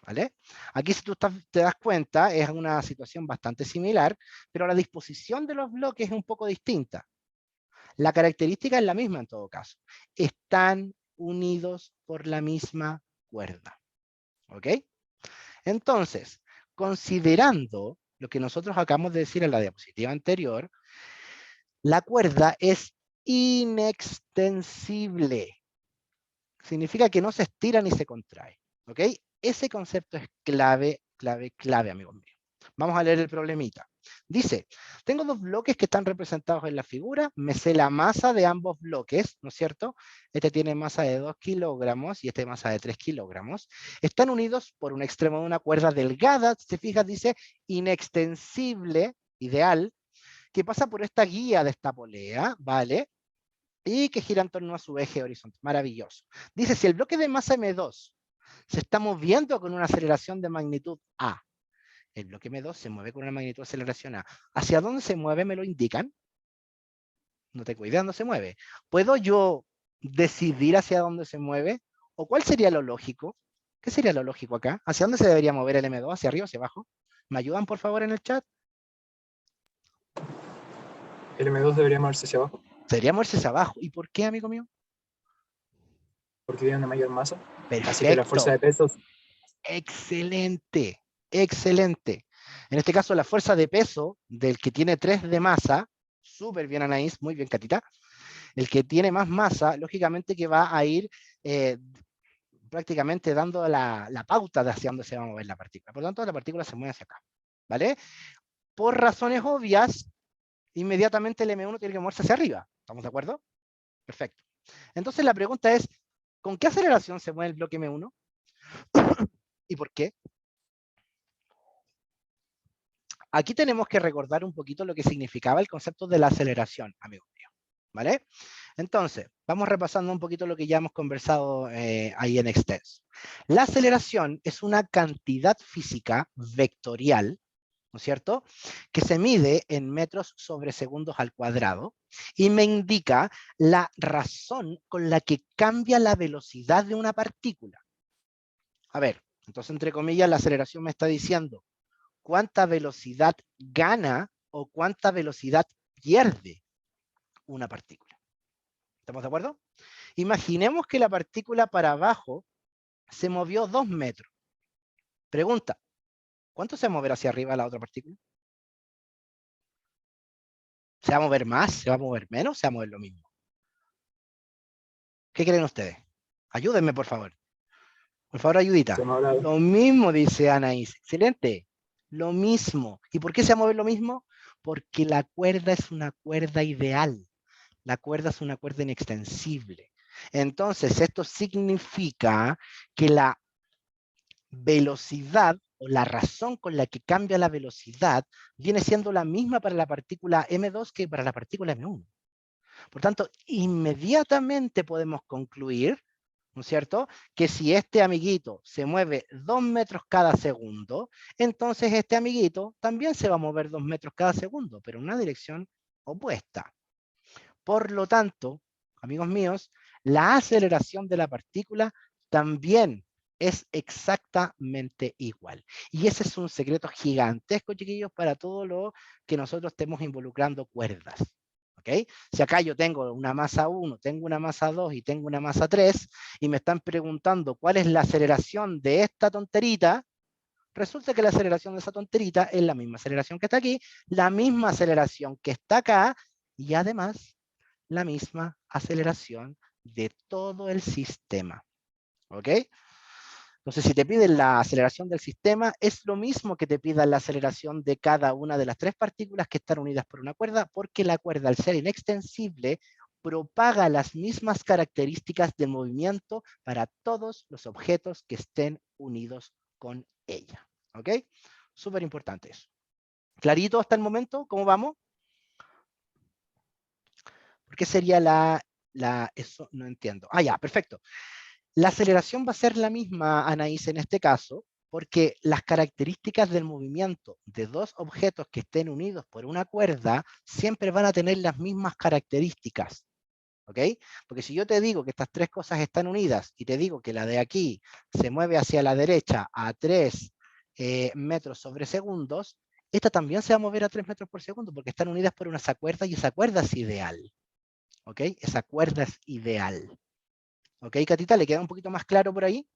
¿Vale? Aquí si tú te das cuenta es una situación bastante similar, pero la disposición de los bloques es un poco distinta. La característica es la misma en todo caso. Están unidos por la misma cuerda. ¿Ok? Entonces, considerando lo que nosotros acabamos de decir en la diapositiva anterior, la cuerda es inextensible. Significa que no se estira ni se contrae. ¿Ok? Ese concepto es clave, clave, clave, amigos míos. Vamos a leer el problemita. Dice, tengo dos bloques que están representados en la figura, me sé la masa de ambos bloques, ¿no es cierto? Este tiene masa de 2 kilogramos y este masa de 3 kilogramos. Están unidos por un extremo de una cuerda delgada, si te fijas, dice inextensible, ideal, que pasa por esta guía de esta polea, ¿vale? Y que gira en torno a su eje horizontal. Maravilloso. Dice, si el bloque de masa M2 se está moviendo con una aceleración de magnitud A, el bloque M2 se mueve con una magnitud de aceleración A. ¿Hacia dónde se mueve? ¿Me lo indican? No tengo idea dónde se mueve. ¿Puedo yo decidir hacia dónde se mueve? ¿O cuál sería lo lógico? ¿Qué sería lo lógico acá? ¿Hacia dónde se debería mover el M2? ¿Hacia arriba o hacia abajo? ¿Me ayudan, por favor, en el chat? El M2 debería moverse hacia abajo. Debería moverse hacia abajo. ¿Y por qué, amigo mío? Porque tiene una mayor masa. Así que la fuerza Perfecto. de peso. Excelente. Excelente. En este caso, la fuerza de peso del que tiene 3 de masa, súper bien, Anaís, muy bien, Catita. El que tiene más masa, lógicamente que va a ir prácticamente dando la pauta de hacia dónde se va a mover la partícula. Por lo tanto, la partícula se mueve hacia acá. ¿Vale? Por razones obvias, inmediatamente el M1 tiene que moverse hacia arriba. ¿Estamos de acuerdo? Perfecto. Entonces la pregunta es, ¿con qué aceleración se mueve el bloque M1? ¿Y por qué? Aquí tenemos que recordar un poquito lo que significaba el concepto de la aceleración, amigos míos. ¿Vale? Entonces, vamos repasando un poquito lo que ya hemos conversado ahí en extenso. La aceleración es una cantidad física vectorial, ¿no es cierto?, que se mide en metros sobre segundos al cuadrado y me indica la razón con la que cambia la velocidad de una partícula. A ver, entonces entre comillas la aceleración me está diciendo cuánta velocidad gana o cuánta velocidad pierde una partícula. ¿Estamos de acuerdo? Imaginemos que la partícula para abajo se movió 2 metros. Pregunta, ¿cuánto se va a mover hacia arriba la otra partícula? ¿Se va a mover más? ¿Se va a mover menos? ¿Se va a mover lo mismo? ¿Qué creen ustedes? Ayúdenme, por favor. Por favor, ayudita. Lo mismo, dice Anaís. Excelente. Lo mismo. ¿Y por qué se va a mover lo mismo? Porque la cuerda es una cuerda ideal. La cuerda es una cuerda inextensible. Entonces, esto significa que la velocidad o la razón con la que cambia la velocidad viene siendo la misma para la partícula M2 que para la partícula M1. Por tanto, inmediatamente podemos concluir, ¿no es cierto?, que si este amiguito se mueve 2 metros cada segundo, entonces este amiguito también se va a mover 2 metros cada segundo, pero en una dirección opuesta. Por lo tanto, amigos míos, la aceleración de la partícula también es exactamente igual. Y ese es un secreto gigantesco, chiquillos, para todo lo que nosotros estemos involucrando cuerdas. ¿Okay? Si acá yo tengo una masa 1, tengo una masa 2 y tengo una masa 3, y me están preguntando cuál es la aceleración de esta tonterita, resulta que la aceleración de esa tonterita es la misma aceleración que está aquí, la misma aceleración que está acá, y además la misma aceleración de todo el sistema. ¿Ok? Entonces, si te piden la aceleración del sistema, es lo mismo que te pidan la aceleración de cada una de las 3 partículas que están unidas por una cuerda, porque la cuerda, al ser inextensible, propaga las mismas características de movimiento para todos los objetos que estén unidos con ella. ¿Ok? Súper importante eso. ¿Clarito hasta el momento? ¿Cómo vamos? ¿Por qué sería eso? No entiendo. Ah, ya, perfecto. La aceleración va a ser la misma, Anaís, en este caso, porque las características del movimiento de 2 objetos que estén unidos por una cuerda siempre van a tener las mismas características. ¿Ok? Porque si yo te digo que estas 3 cosas están unidas y te digo que la de aquí se mueve hacia la derecha a 3 metros sobre segundos, esta también se va a mover a 3 metros por segundo porque están unidas por una cuerda y esa cuerda es ideal. ¿Ok? Esa cuerda es ideal. ¿Ok, Catita? ¿Le queda un poquito más claro por ahí?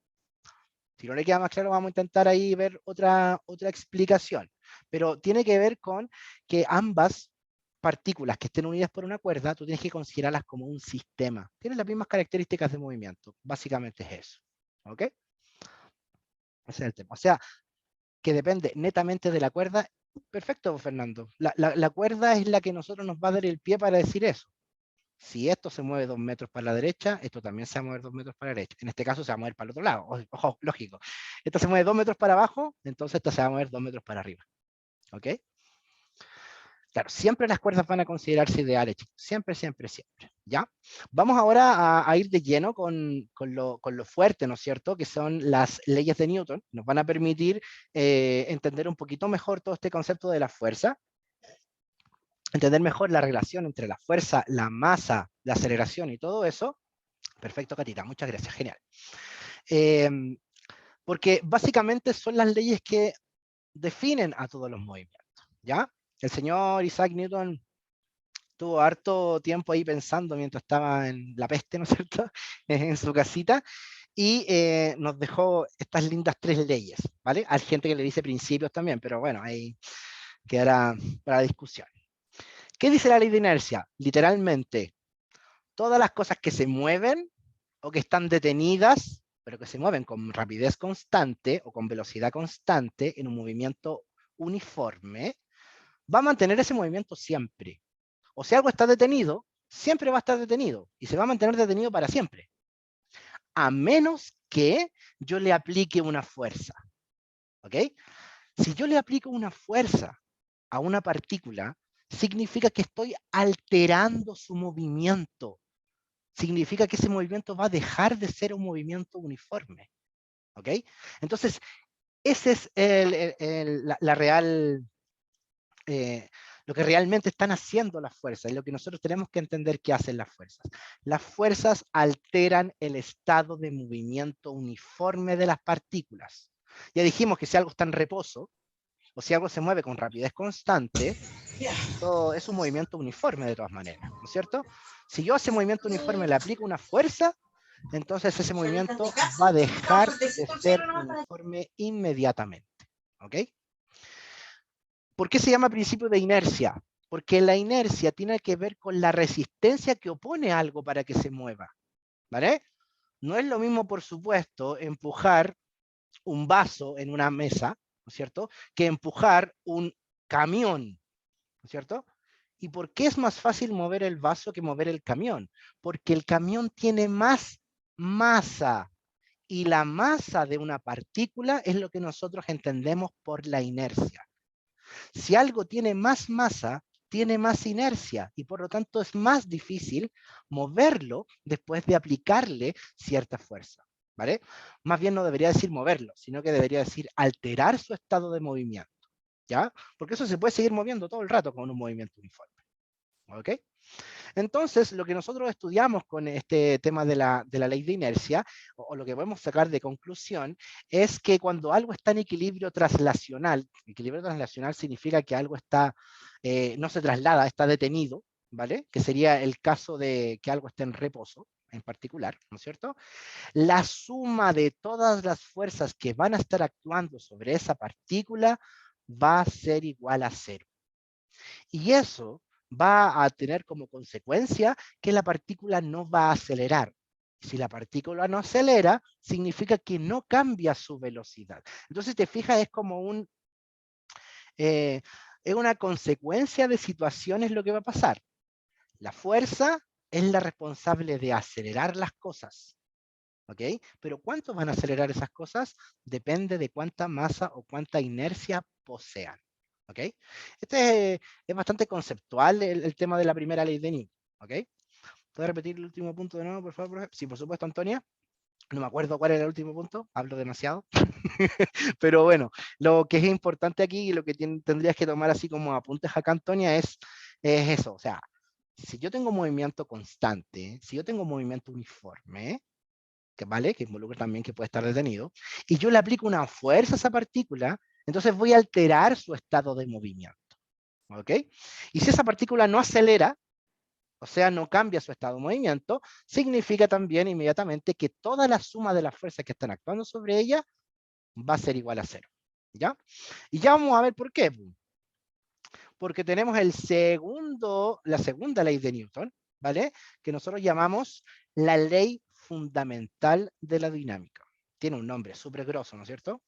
Si no le queda más claro, vamos a intentar ahí ver otra explicación. Pero tiene que ver con que ambas partículas que estén unidas por una cuerda, tú tienes que considerarlas como un sistema. Tienen las mismas características de movimiento. Básicamente es eso. ¿Ok? Ese es el tema. O sea, que depende netamente de la cuerda. Perfecto, Fernando. La cuerda es la que nosotros nos va a dar el pie para decir eso. Si esto se mueve 2 metros para la derecha, esto también se va a mover 2 metros para la derecha. En este caso se va a mover para el otro lado. Ojo, lógico. Esto se mueve 2 metros para abajo, entonces esto se va a mover 2 metros para arriba. ¿Ok? Claro, siempre las cuerdas van a considerarse ideales, chicos. Siempre, siempre, siempre. ¿Ya? Vamos ahora a ir de lleno con lo fuerte, ¿no es cierto? Que son las leyes de Newton. Nos van a permitir entender un poquito mejor todo este concepto de la fuerza. Entender mejor la relación entre la fuerza, la masa, la aceleración y todo eso. Perfecto, Catita, muchas gracias, genial. Porque básicamente son las leyes que definen a todos los movimientos, ¿ya? El señor Isaac Newton tuvo harto tiempo ahí pensando mientras estaba en la peste, ¿no es cierto?, en su casita, y nos dejó estas lindas 3 leyes, ¿vale? Hay gente que le dice principios también, pero bueno, ahí quedará para discusión. ¿Qué dice la ley de inercia? Literalmente, todas las cosas que se mueven o que están detenidas, pero que se mueven con rapidez constante o con velocidad constante en un movimiento uniforme, va a mantener ese movimiento siempre. O si algo está detenido, siempre va a estar detenido y se va a mantener detenido para siempre. A menos que yo le aplique una fuerza. ¿Ok? Si yo le aplico una fuerza a una partícula, significa que estoy alterando su movimiento. Significa que ese movimiento va a dejar de ser un movimiento uniforme. ¿Ok? Entonces, ese es la real, lo que realmente están haciendo las fuerzas, y lo que nosotros tenemos que entender que hacen las fuerzas. Las fuerzas alteran el estado de movimiento uniforme de las partículas. Ya dijimos que si algo está en reposo, o si algo se mueve con rapidez constante, Todo es un movimiento uniforme de todas maneras, ¿no es cierto? Si yo a ese movimiento uniforme le aplico una fuerza, entonces ese movimiento va a dejar de ser uniforme inmediatamente. ¿Ok? ¿Por qué se llama principio de inercia? Porque la inercia tiene que ver con la resistencia que opone algo para que se mueva. ¿Vale? No es lo mismo, por supuesto, empujar un vaso en una mesa, ¿no es cierto?, que empujar un camión, ¿no es cierto? ¿Y por qué es más fácil mover el vaso que mover el camión? Porque el camión tiene más masa, y la masa de una partícula es lo que nosotros entendemos por la inercia. Si algo tiene más masa, tiene más inercia y por lo tanto es más difícil moverlo después de aplicarle cierta fuerza. ¿Vale? Más bien no debería decir moverlo, sino que debería decir alterar su estado de movimiento. ¿Ya? Porque eso se puede seguir moviendo todo el rato con un movimiento uniforme. ¿Ok? Entonces, lo que nosotros estudiamos con este tema de la ley de inercia, o lo que podemos sacar de conclusión, es que cuando algo está en equilibrio translacional significa que algo está, no se traslada, está detenido, ¿vale? Que sería el caso de que algo esté en reposo, en particular, ¿no es cierto? La suma de todas las fuerzas que van a estar actuando sobre esa partícula va a ser igual a cero. Y eso va a tener como consecuencia que la partícula no va a acelerar. Si la partícula no acelera, significa que no cambia su velocidad. Entonces, te fijas, es como es una consecuencia de situaciones lo que va a pasar. La fuerza es la responsable de acelerar las cosas. ¿Ok? Pero ¿cuánto van a acelerar esas cosas? Depende de cuánta masa o cuánta inercia posean. ¿Ok? Este es bastante conceptual el tema de la primera ley de Newton. ¿Ok? ¿Puedo repetir el último punto de nuevo, por favor? Sí, por supuesto, Antonia. No me acuerdo cuál era el último punto, hablo demasiado. Pero bueno, lo que es importante aquí y lo que tendrías que tomar así como apuntes acá, Antonia, es eso. O sea, si yo tengo movimiento constante, si yo tengo movimiento uniforme, que vale, que involucra también que puede estar detenido, y yo le aplico una fuerza a esa partícula, entonces voy a alterar su estado de movimiento. ¿Ok? Y si esa partícula no acelera, o sea, no cambia su estado de movimiento, significa también inmediatamente que toda la suma de las fuerzas que están actuando sobre ella va a ser igual a cero. ¿Ya? Y ya vamos a ver por qué. Porque tenemos la segunda ley de Newton, ¿vale? Que nosotros llamamos la ley fundamental de la dinámica. Tiene un nombre súper grosso, ¿no es cierto?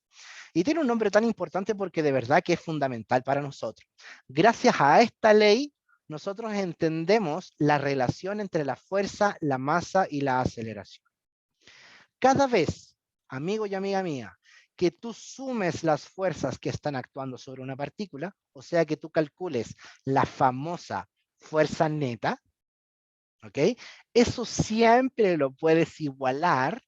Y tiene un nombre tan importante porque de verdad que es fundamental para nosotros. Gracias a esta ley, nosotros entendemos la relación entre la fuerza, la masa y la aceleración. Cada vez, amigo y amiga mía, que tú sumes las fuerzas que están actuando sobre una partícula, o sea que tú calcules la famosa fuerza neta, ¿ok? Eso siempre lo puedes igualar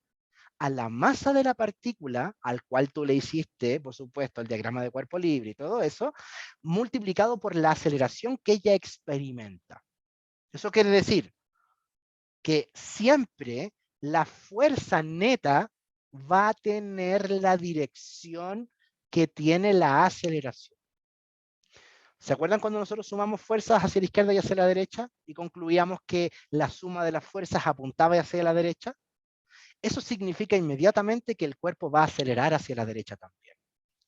a la masa de la partícula, al cual tú le hiciste, por supuesto, el diagrama de cuerpo libre y todo eso, multiplicado por la aceleración que ella experimenta. Eso quiere decir que siempre la fuerza neta va a tener la dirección que tiene la aceleración. ¿Se acuerdan cuando nosotros sumamos fuerzas hacia la izquierda y hacia la derecha y concluíamos que la suma de las fuerzas apuntaba hacia la derecha? Eso significa inmediatamente que el cuerpo va a acelerar hacia la derecha también.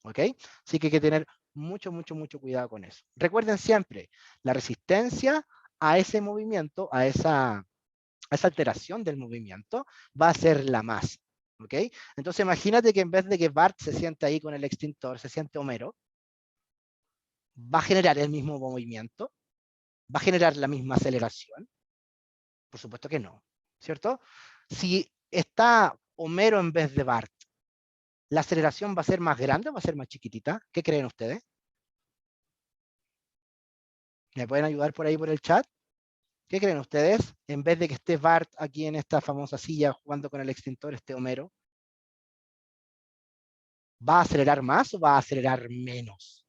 ¿Ok? Así que hay que tener mucho, mucho, mucho cuidado con eso. Recuerden siempre, la resistencia a ese movimiento, a esa alteración del movimiento, va a ser la masa. ¿Ok? Entonces imagínate que en vez de que Bart se siente ahí con el extintor, se siente Homero, ¿va a generar el mismo movimiento? ¿Va a generar la misma aceleración? Por supuesto que no, ¿cierto? Si está Homero en vez de Bart, ¿la aceleración va a ser más grande o va a ser más chiquitita? ¿Qué creen ustedes? ¿Me pueden ayudar por ahí por el chat? ¿Qué creen ustedes? En vez de que esté Bart aquí en esta famosa silla jugando con el extintor, este Homero, ¿va a acelerar más o va a acelerar menos?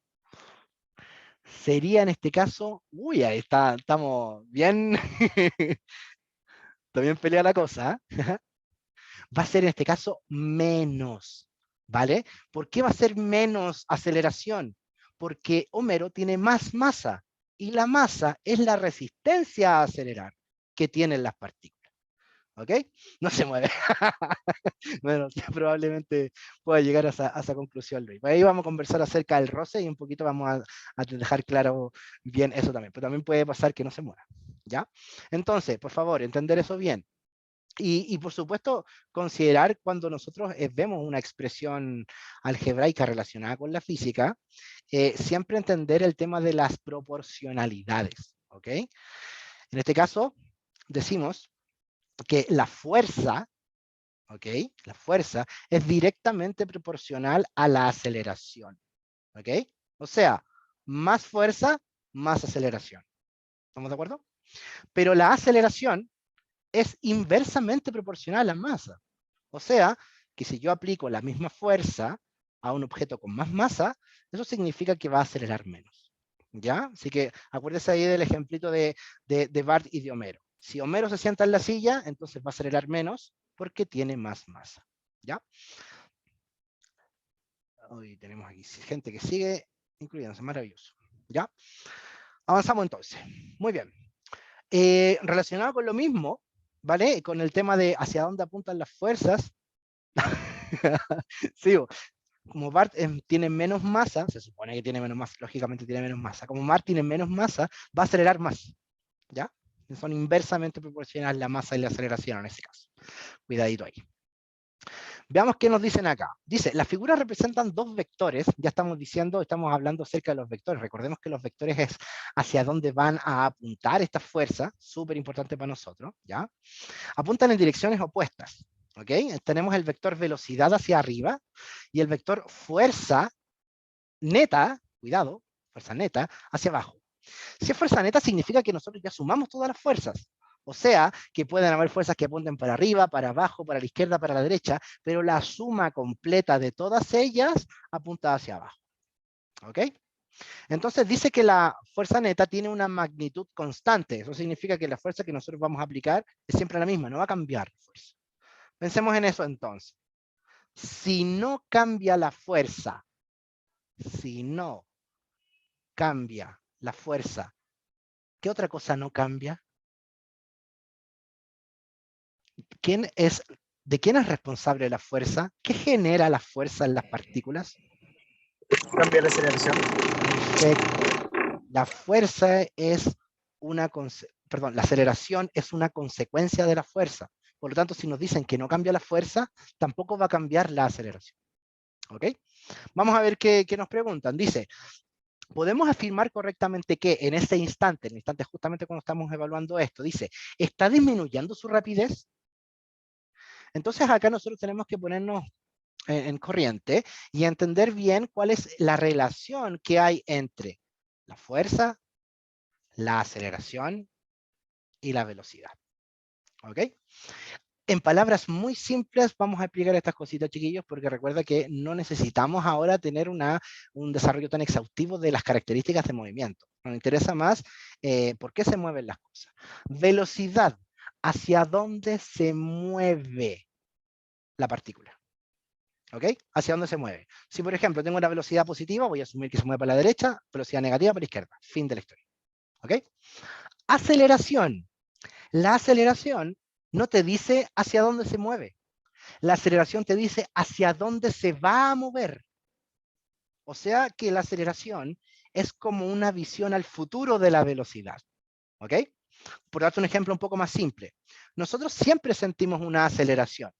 Sería en este caso, uy, ahí está, estamos bien, está bien peleada la cosa, ¿eh? Va a ser en este caso menos, ¿vale? ¿Por qué va a ser menos aceleración? Porque Homero tiene más masa. y la masa es la resistencia a acelerar que tienen las partículas. ¿Ok? No se mueve. Bueno, probablemente pueda llegar a esa conclusión, Luis. Ahí vamos a conversar acerca del roce y un poquito vamos a dejar claro bien eso también. Pero también puede pasar que no se mueva. ¿Ya? Entonces, por favor, entender eso bien. Y por supuesto, considerar cuando nosotros vemos una expresión algebraica relacionada con la física, siempre entender el tema de las proporcionalidades. ¿Ok? En este caso, decimos que la fuerza, ¿ok? La fuerza es directamente proporcional a la aceleración, ¿ok? O sea, más fuerza, más aceleración. ¿Estamos de acuerdo? Pero la aceleración es inversamente proporcional a la masa. O sea, que si yo aplico la misma fuerza a un objeto con más masa, eso significa que va a acelerar menos. ¿Ya? Así que acuérdense ahí del ejemplito de Bart y de Homero. Si Homero se sienta en la silla, entonces va a acelerar menos porque tiene más masa. ¿Ya? Hoy tenemos aquí gente que sigue incluyéndose, maravilloso. ¿Ya? Avanzamos entonces. Muy bien. Relacionado con lo mismo, ¿vale? Con el tema de hacia dónde apuntan las fuerzas. Sí, como Bart tiene menos masa, se supone que tiene menos masa, lógicamente tiene menos masa. Como Bart tiene menos masa, va a acelerar más. ¿Ya? Son inversamente proporcionales la masa y la aceleración en ese caso. Cuidadito ahí. Veamos qué nos dicen acá. Dice, las figuras representan dos vectores. Ya estamos diciendo, estamos hablando acerca de los vectores. Recordemos que los vectores es hacia dónde van a apuntar estas fuerzas. Súper importante para nosotros. ¿Ya? Apuntan en direcciones opuestas. ¿Ok? Tenemos el vector velocidad hacia arriba y el vector fuerza neta, cuidado, fuerza neta, hacia abajo. Si es fuerza neta, significa que nosotros ya sumamos todas las fuerzas. O sea, que pueden haber fuerzas que apunten para arriba, para abajo, para la izquierda, para la derecha, pero la suma completa de todas ellas apunta hacia abajo. ¿Ok? Entonces dice que la fuerza neta tiene una magnitud constante. Eso significa que la fuerza que nosotros vamos a aplicar es siempre la misma, no va a cambiar la fuerza. Pensemos en eso entonces. Si no cambia la fuerza, si no cambia la fuerza, ¿qué otra cosa no cambia? ¿De quién es responsable la fuerza? ¿Qué genera la fuerza en las partículas? Cambia la aceleración. Perfecto. La fuerza es la aceleración es una consecuencia de la fuerza. Por lo tanto, si nos dicen que no cambia la fuerza, tampoco va a cambiar la aceleración. ¿Ok? Vamos a ver qué nos preguntan. Dice, ¿podemos afirmar correctamente que en este instante, en el instante justamente cuando estamos evaluando esto, dice, ¿está disminuyendo su rapidez? Entonces acá nosotros tenemos que ponernos en corriente y entender bien cuál es la relación que hay entre la fuerza, la aceleración y la velocidad. ¿Ok? En palabras muy simples vamos a explicar estas cositas, chiquillos, porque recuerda que no necesitamos ahora tener un desarrollo tan exhaustivo de las características de movimiento. Nos interesa más por qué se mueven las cosas. Velocidad, hacia dónde se mueve la partícula. ¿Ok? ¿Hacia dónde se mueve? Si, por ejemplo, tengo una velocidad positiva, voy a asumir que se mueve para la derecha, velocidad negativa para la izquierda. Fin de la historia. ¿Ok? Aceleración. La aceleración no te dice hacia dónde se mueve. La aceleración te dice hacia dónde se va a mover. O sea que la aceleración es como una visión al futuro de la velocidad. ¿Ok? Por darte un ejemplo un poco más simple. Nosotros siempre sentimos una aceleración.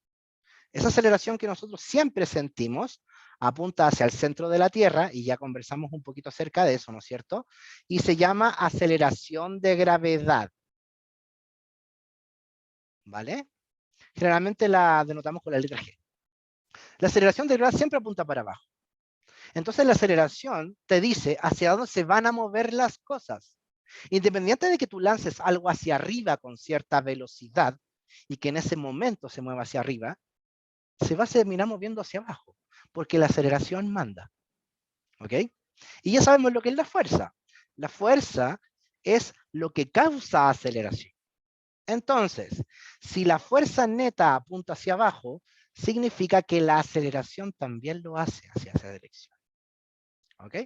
Esa aceleración que nosotros siempre sentimos apunta hacia el centro de la Tierra, y ya conversamos un poquito acerca de eso, ¿no es cierto? Y se llama aceleración de gravedad. ¿Vale? Generalmente la denotamos con la letra G. La aceleración de gravedad siempre apunta para abajo. Entonces la aceleración te dice hacia dónde se van a mover las cosas. Independiente de que tú lances algo hacia arriba con cierta velocidad y que en ese momento se mueva hacia arriba, se va a terminar moviendo hacia abajo, porque la aceleración manda. ¿Ok? Y ya sabemos lo que es la fuerza. La fuerza es lo que causa aceleración. Entonces, si la fuerza neta apunta hacia abajo, significa que la aceleración también lo hace hacia esa dirección. ¿Ok?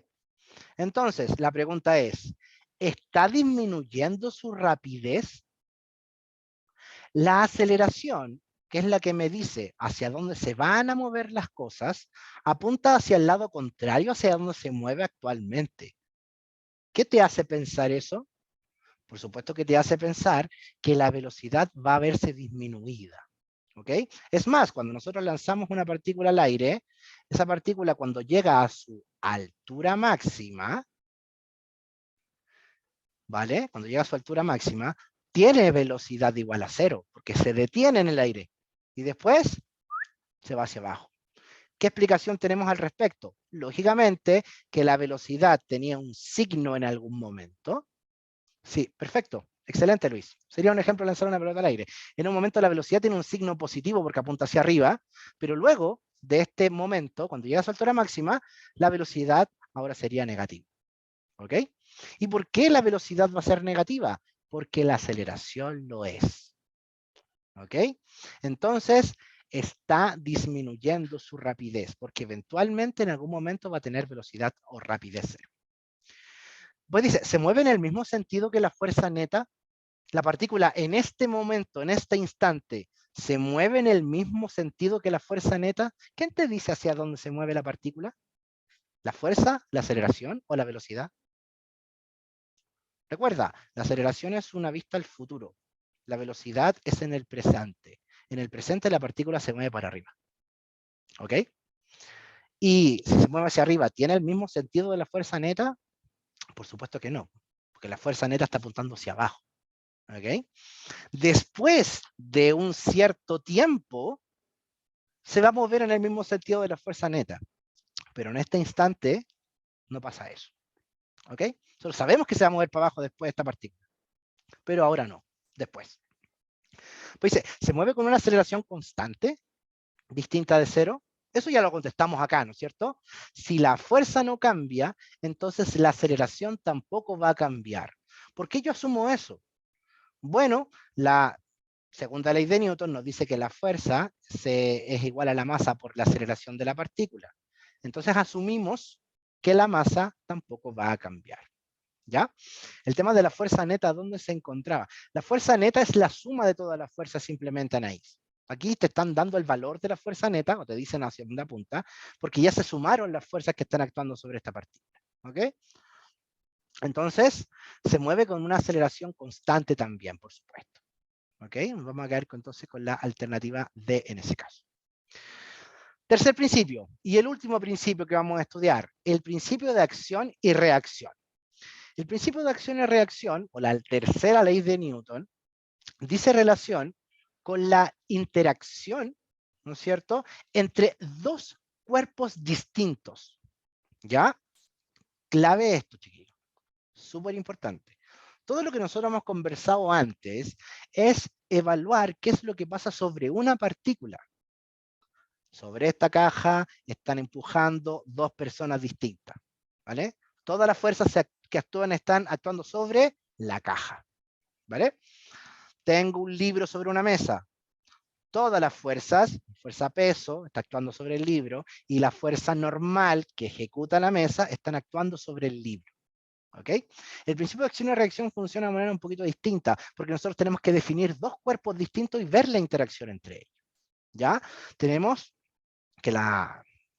Entonces, la pregunta es, ¿está disminuyendo su rapidez? La aceleración, que es la que me dice hacia dónde se van a mover las cosas, apunta hacia el lado contrario, hacia donde se mueve actualmente. ¿Qué te hace pensar eso? Por supuesto que te hace pensar que la velocidad va a verse disminuida. ¿Ok? Es más, cuando nosotros lanzamos una partícula al aire, esa partícula cuando llega a su altura máxima, ¿vale? Cuando llega a su altura máxima, tiene velocidad igual a 0, porque se detiene en el aire y después se va hacia abajo. ¿Qué explicación tenemos al respecto? Lógicamente que la velocidad tenía un signo en algún momento. Sí, perfecto. Excelente, Luis. Sería un ejemplo lanzar una pelota al aire. En un momento la velocidad tiene un signo positivo porque apunta hacia arriba, pero luego de este momento, cuando llega a su altura máxima, la velocidad ahora sería negativa. ¿Ok? ¿Y por qué la velocidad va a ser negativa? Porque la aceleración lo es. ¿Ok? Entonces, está disminuyendo su rapidez, porque eventualmente en algún momento va a tener velocidad o rapidez cero. Pues dice, ¿se mueve en el mismo sentido que la fuerza neta? La partícula en este momento, en este instante, ¿se mueve en el mismo sentido que la fuerza neta? ¿Quién te dice hacia dónde se mueve la partícula? ¿La fuerza, la aceleración o la velocidad? Recuerda, la aceleración es una vista al futuro. La velocidad es en el presente. En el presente la partícula se mueve para arriba. ¿Ok? Y si se mueve hacia arriba, ¿tiene el mismo sentido de la fuerza neta? Por supuesto que no, porque la fuerza neta está apuntando hacia abajo. ¿Ok? Después de un cierto tiempo, se va a mover en el mismo sentido de la fuerza neta. Pero en este instante no pasa eso. ¿Ok? Solo sabemos que se va a mover para abajo después de esta partícula. Pero ahora no, después. Pues dice, ¿se mueve con una aceleración constante, distinta de cero? Eso ya lo contestamos acá, ¿no es cierto? Si la fuerza no cambia, entonces la aceleración tampoco va a cambiar. ¿Por qué yo asumo eso? Bueno, la segunda ley de Newton nos dice que la fuerza es igual a la masa por la aceleración de la partícula. Entonces asumimos que la masa tampoco va a cambiar. ¿Ya? El tema de la fuerza neta, ¿dónde se encontraba? La fuerza neta es la suma de todas las fuerzas simplemente análisis. Aquí te están dando el valor de la fuerza neta, o te dicen hacia dónde apunta, porque ya se sumaron las fuerzas que están actuando sobre esta partícula. ¿Ok? Entonces, se mueve con una aceleración constante también, por supuesto. ¿Ok? Vamos a quedar entonces con la alternativa D en ese caso. Tercer principio, y el último principio que vamos a estudiar, el principio de acción y reacción. El principio de acción y reacción, o la tercera ley de Newton, dice relación con la interacción, ¿no es cierto?, entre dos cuerpos distintos. ¿Ya? Clave esto, chiquillos. Súper importante. Todo lo que nosotros hemos conversado antes es evaluar qué es lo que pasa sobre una partícula. Sobre esta caja están empujando dos personas distintas. ¿Vale? Todas las fuerzas que actúan están actuando sobre la caja. ¿Vale? Tengo un libro sobre una mesa. Todas las fuerzas, fuerza peso, está actuando sobre el libro, y la fuerza normal que ejecuta la mesa están actuando sobre el libro. ¿Ok? El principio de acción y reacción funciona de manera un poquito distinta, porque nosotros tenemos que definir dos cuerpos distintos y ver la interacción entre ellos. ¿Ya? Tenemos que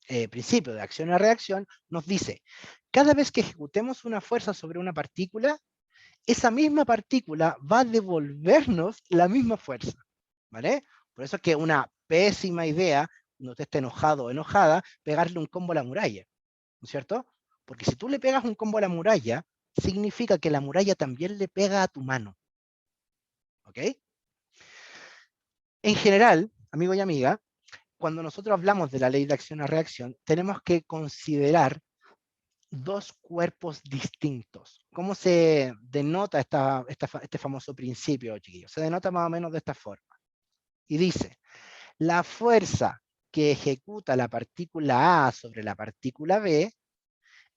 el principio de acción y reacción nos dice, cada vez que ejecutemos una fuerza sobre una partícula, esa misma partícula va a devolvernos la misma fuerza. ¿Vale? Por eso es que una pésima idea, cuando usted esté enojado o enojada, pegarle un combo a la muralla. ¿No es cierto? Porque si tú le pegas un combo a la muralla, significa que la muralla también le pega a tu mano. ¿Ok? En general, amigo y amiga, cuando nosotros hablamos de la ley de acción a reacción, tenemos que considerar dos cuerpos distintos. ¿Cómo se denota este famoso principio, chiquillos? Se denota más o menos de esta forma. Y dice, la fuerza que ejecuta la partícula A sobre la partícula B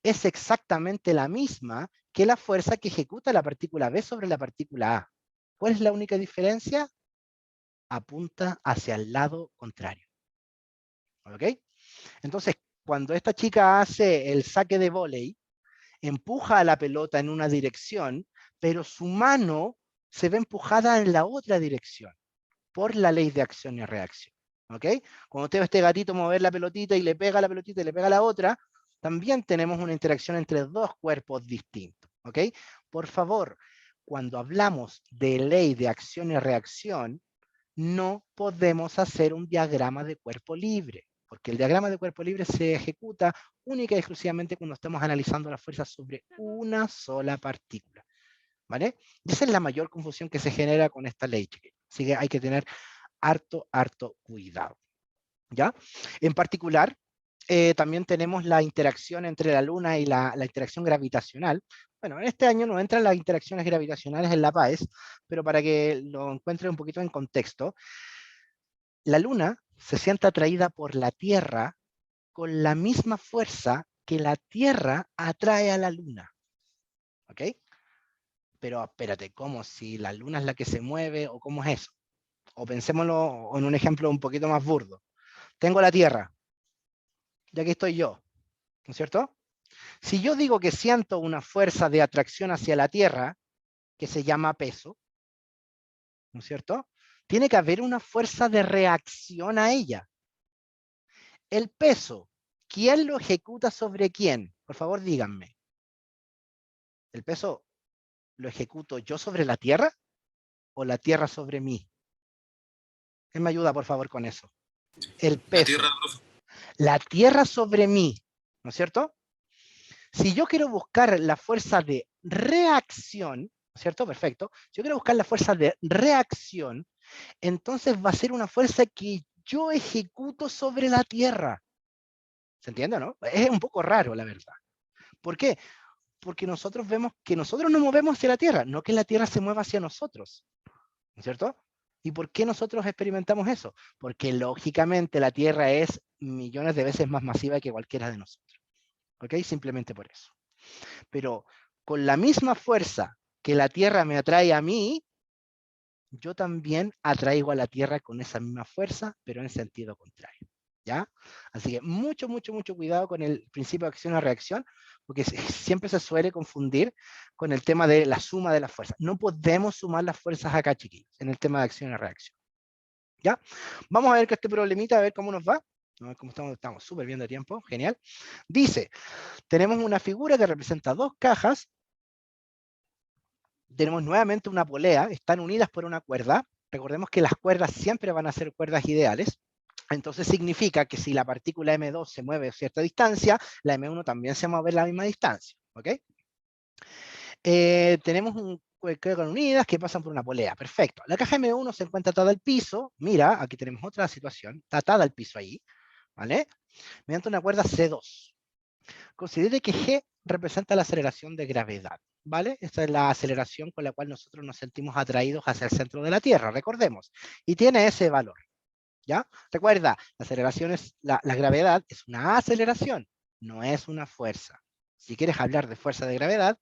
es exactamente la misma que la fuerza que ejecuta la partícula B sobre la partícula A. ¿Cuál es la única diferencia? Apunta hacia el lado contrario. ¿Ok? Entonces, cuando esta chica hace el saque de vóley, empuja a la pelota en una dirección, pero su mano se ve empujada en la otra dirección, por la ley de acción y reacción. ¿Ok? Cuando usted ve a este gatito mover la pelotita y le pega a la pelotita y le pega a la otra, también tenemos una interacción entre dos cuerpos distintos. ¿Ok? Por favor, cuando hablamos de ley de acción y reacción, no podemos hacer un diagrama de cuerpo libre, porque el diagrama de cuerpo libre se ejecuta única y exclusivamente cuando estamos analizando las fuerzas sobre una sola partícula. ¿Vale? Y esa es la mayor confusión que se genera con esta ley, chiquillos. Así que hay que tener harto cuidado. ¿Ya? En particular, también tenemos la interacción entre la Luna y la interacción gravitacional. Bueno, en este año no entran las interacciones gravitacionales en la PAES, pero para que lo encuentren un poquito en contexto, la Luna se siente atraída por la Tierra con la misma fuerza que la Tierra atrae a la Luna. ¿Ok? Pero espérate, ¿cómo? Si la Luna es la que se mueve, ¿o cómo es eso? O pensémoslo en un ejemplo un poquito más burdo. Tengo la Tierra, y aquí estoy yo, ¿no es cierto? Si yo digo que siento una fuerza de atracción hacia la Tierra, que se llama peso, ¿no es cierto? Tiene que haber una fuerza de reacción a ella. El peso, ¿quién lo ejecuta sobre quién? Por favor, díganme. ¿El peso lo ejecuto yo sobre la Tierra o la Tierra sobre mí? ¿Quién me ayuda, por favor, con eso? El peso. La Tierra sobre mí, ¿no es cierto? Si yo quiero buscar la fuerza de reacción, ¿cierto? Perfecto. Si yo quiero buscar la fuerza de reacción, entonces va a ser una fuerza que yo ejecuto sobre la Tierra. ¿Se entiende, no? Es un poco raro, la verdad. ¿Por qué? Porque nosotros vemos que nosotros nos movemos hacia la Tierra, no que la Tierra se mueva hacia nosotros. ¿No es cierto? ¿Y por qué nosotros experimentamos eso? Porque lógicamente la Tierra es millones de veces más masiva que cualquiera de nosotros. ¿Ok? Simplemente por eso. Pero con la misma fuerza que la Tierra me atrae a mí, yo también atraigo a la Tierra con esa misma fuerza, pero en sentido contrario. ¿Ya? Así que mucho cuidado con el principio de acción o reacción, porque siempre se suele confundir con el tema de la suma de las fuerzas. No podemos sumar las fuerzas acá, chiquillos, en el tema de acción y reacción. ¿Ya? Vamos a ver que este problemita, a ver cómo nos va. A ver cómo estamos súper bien de tiempo, genial. Dice, tenemos una figura que representa dos cajas. Tenemos nuevamente una polea, están unidas por una cuerda. Recordemos que las cuerdas siempre van a ser cuerdas ideales. Entonces significa que si la partícula M2 se mueve a cierta distancia, la M1 también se mueve a la misma distancia. ¿Ok? Tenemos un cuerdas unidas que pasan por una polea. Perfecto. La caja M1 se encuentra atada al piso. Mira, aquí tenemos otra situación. Está atada al piso ahí. ¿Vale? Mediante una cuerda C2. Considere que G representa la aceleración de gravedad, ¿vale? Esta es la aceleración con la cual nosotros nos sentimos atraídos hacia el centro de la Tierra, recordemos. Y tiene ese valor, ¿ya? Recuerda, la aceleración la gravedad es una aceleración, no es una fuerza. Si quieres hablar de fuerza de gravedad,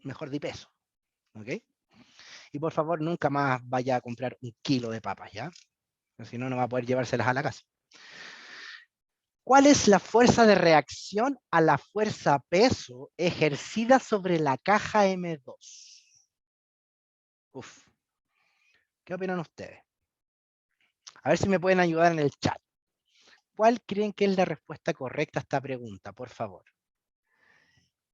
mejor di peso, ¿ok? Y por favor, nunca más vaya a comprar 1 kilo de papas, ¿ya? Porque si no, no va a poder llevárselas a la casa. ¿Cuál es la fuerza de reacción a la fuerza peso ejercida sobre la caja M2? Uf. ¿Qué opinan ustedes? A ver si me pueden ayudar en el chat. ¿Cuál creen que es la respuesta correcta a esta pregunta, por favor?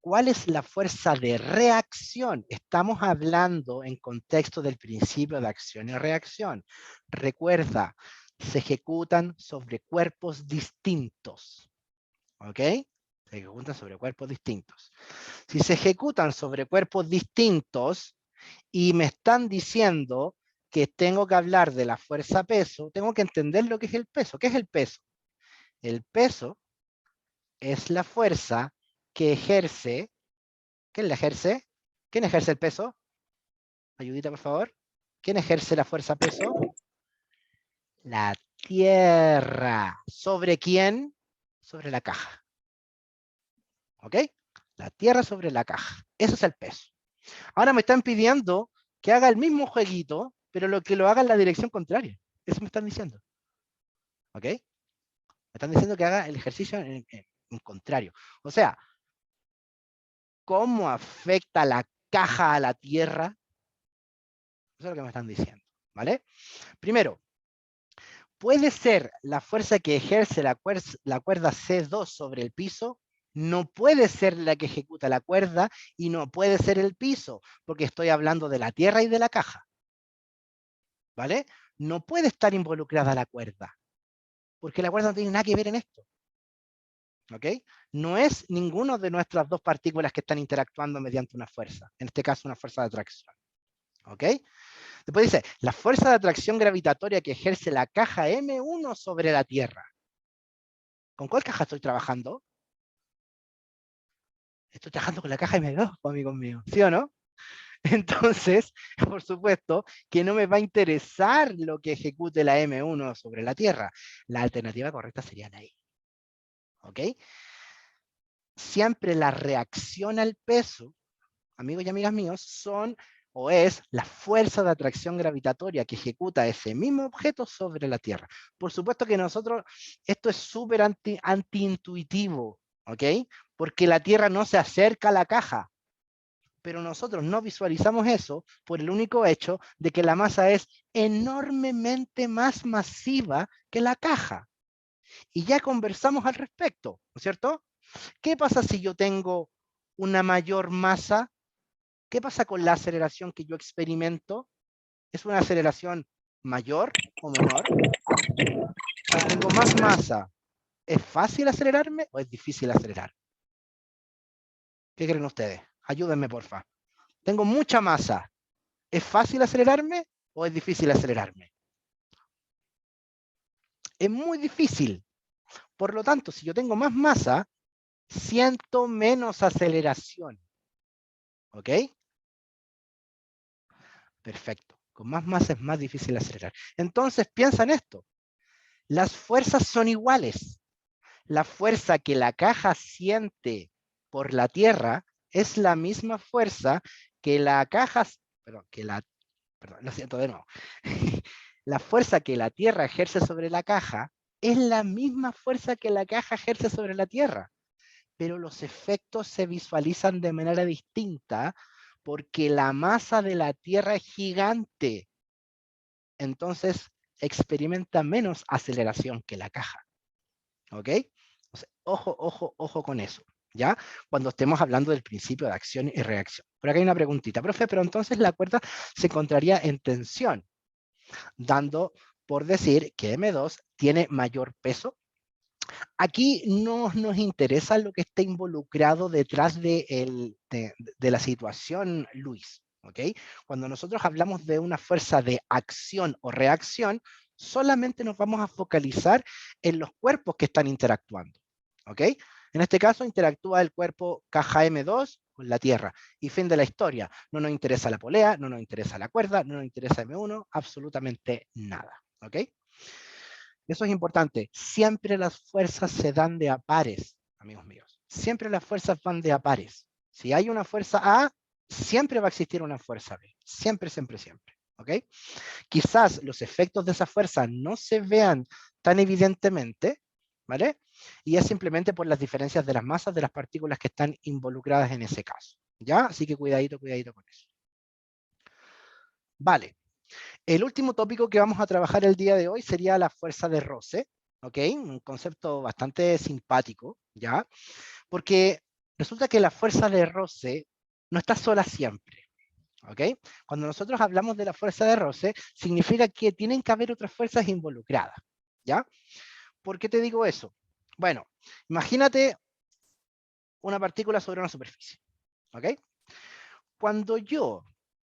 ¿Cuál es la fuerza de reacción? Estamos hablando en contexto del principio de acción y reacción. Recuerda, se ejecutan sobre cuerpos distintos. ¿Ok? Se ejecutan sobre cuerpos distintos. Si se ejecutan sobre cuerpos distintos y me están diciendo que tengo que hablar de la fuerza peso, tengo que entender lo que es el peso. ¿Qué es el peso? El peso es la fuerza que ejerce. ¿Quién la ejerce? ¿Quién ejerce el peso? Ayudita, por favor. ¿Quién ejerce la fuerza peso? La Tierra. ¿Sobre quién? Sobre la caja. ¿Ok? La Tierra sobre la caja. Eso es el peso. Ahora me están pidiendo que haga el mismo jueguito, pero lo que lo haga en la dirección contraria. Eso me están diciendo. ¿Ok? Me están diciendo que haga el ejercicio en contrario. O sea, cómo afecta la caja a la Tierra. Eso es lo que me están diciendo, ¿vale? Primero, puede ser la fuerza que ejerce la cuerda C2 sobre el piso, no puede ser la que ejecuta la cuerda y no puede ser el piso, porque estoy hablando de la Tierra y de la caja, ¿vale? No puede estar involucrada la cuerda, porque la cuerda no tiene nada que ver en esto, ¿ok? No es ninguno de nuestras dos partículas que están interactuando mediante una fuerza, en este caso una fuerza de atracción, ¿ok? Después dice, la fuerza de atracción gravitatoria que ejerce la caja M1 sobre la Tierra. ¿Con cuál caja estoy trabajando? Estoy trabajando con la caja M2, amigos míos, ¿sí o no? Entonces, por supuesto, que no me va a interesar lo que ejecute la M1 sobre la Tierra. La alternativa correcta sería la I. ¿Ok? Siempre la reacción al peso, amigos y amigas míos, son o es la fuerza de atracción gravitatoria que ejecuta ese mismo objeto sobre la Tierra. Por supuesto que nosotros, esto es súper antiintuitivo, ¿ok? Porque la Tierra no se acerca a la caja, pero nosotros no visualizamos eso por el único hecho de que la masa es enormemente más masiva que la caja. Y ya conversamos al respecto, ¿no es cierto? ¿Qué pasa si yo tengo una mayor masa? ¿Qué pasa con la aceleración que yo experimento? ¿Es una aceleración mayor o menor? Si tengo más masa, ¿es fácil acelerarme o es difícil acelerar? ¿Qué creen ustedes? Ayúdenme, porfa. Tengo mucha masa. ¿Es fácil acelerarme o es difícil acelerarme? Es muy difícil. Por lo tanto, si yo tengo más masa, siento menos aceleración. ¿Ok? Perfecto. Con más masa es más difícil acelerar. Entonces, piensa en esto. Las fuerzas son iguales. La fuerza que la caja siente por la Tierra es la misma fuerza que la caja, perdón, lo siento de nuevo. La fuerza que la Tierra ejerce sobre la caja es la misma fuerza que la caja ejerce sobre la Tierra, pero los efectos se visualizan de manera distinta porque la masa de la Tierra es gigante. Entonces experimenta menos aceleración que la caja. ¿Ok? O sea, ojo, ojo, ojo con eso. ¿Ya? Cuando estemos hablando del principio de acción y reacción. Por acá hay una preguntita, profe, pero entonces la cuerda se encontraría en tensión, dando por decir que M2 tiene mayor peso. Aquí no nos interesa lo que esté involucrado detrás de la situación, Luis. ¿Okay? Cuando nosotros hablamos de una fuerza de acción o reacción, solamente nos vamos a focalizar en los cuerpos que están interactuando. ¿Okay? En este caso interactúa el cuerpo caja M2 con la Tierra. Y fin de la historia. No nos interesa la polea, no nos interesa la cuerda, no nos interesa M1, absolutamente nada. ¿Ok? Eso es importante. Siempre las fuerzas se dan de a pares, amigos míos. Siempre las fuerzas van de a pares. Si hay una fuerza A, siempre va a existir una fuerza B. Siempre, siempre, siempre. ¿Ok? Quizás los efectos de esa fuerza no se vean tan evidentemente, ¿vale? Y es simplemente por las diferencias de las masas de las partículas que están involucradas en ese caso. ¿Ya? Así que cuidadito, cuidadito con eso. Vale. El último tópico que vamos a trabajar el día de hoy sería la fuerza de roce, ¿ok? Un concepto bastante simpático, ¿ya? Porque resulta que la fuerza de roce no está sola siempre, ¿ok? Cuando nosotros hablamos de la fuerza de roce, significa que tienen que haber otras fuerzas involucradas, ¿ya? ¿Por qué te digo eso? Bueno, imagínate una partícula sobre una superficie, ¿ok? Cuando yo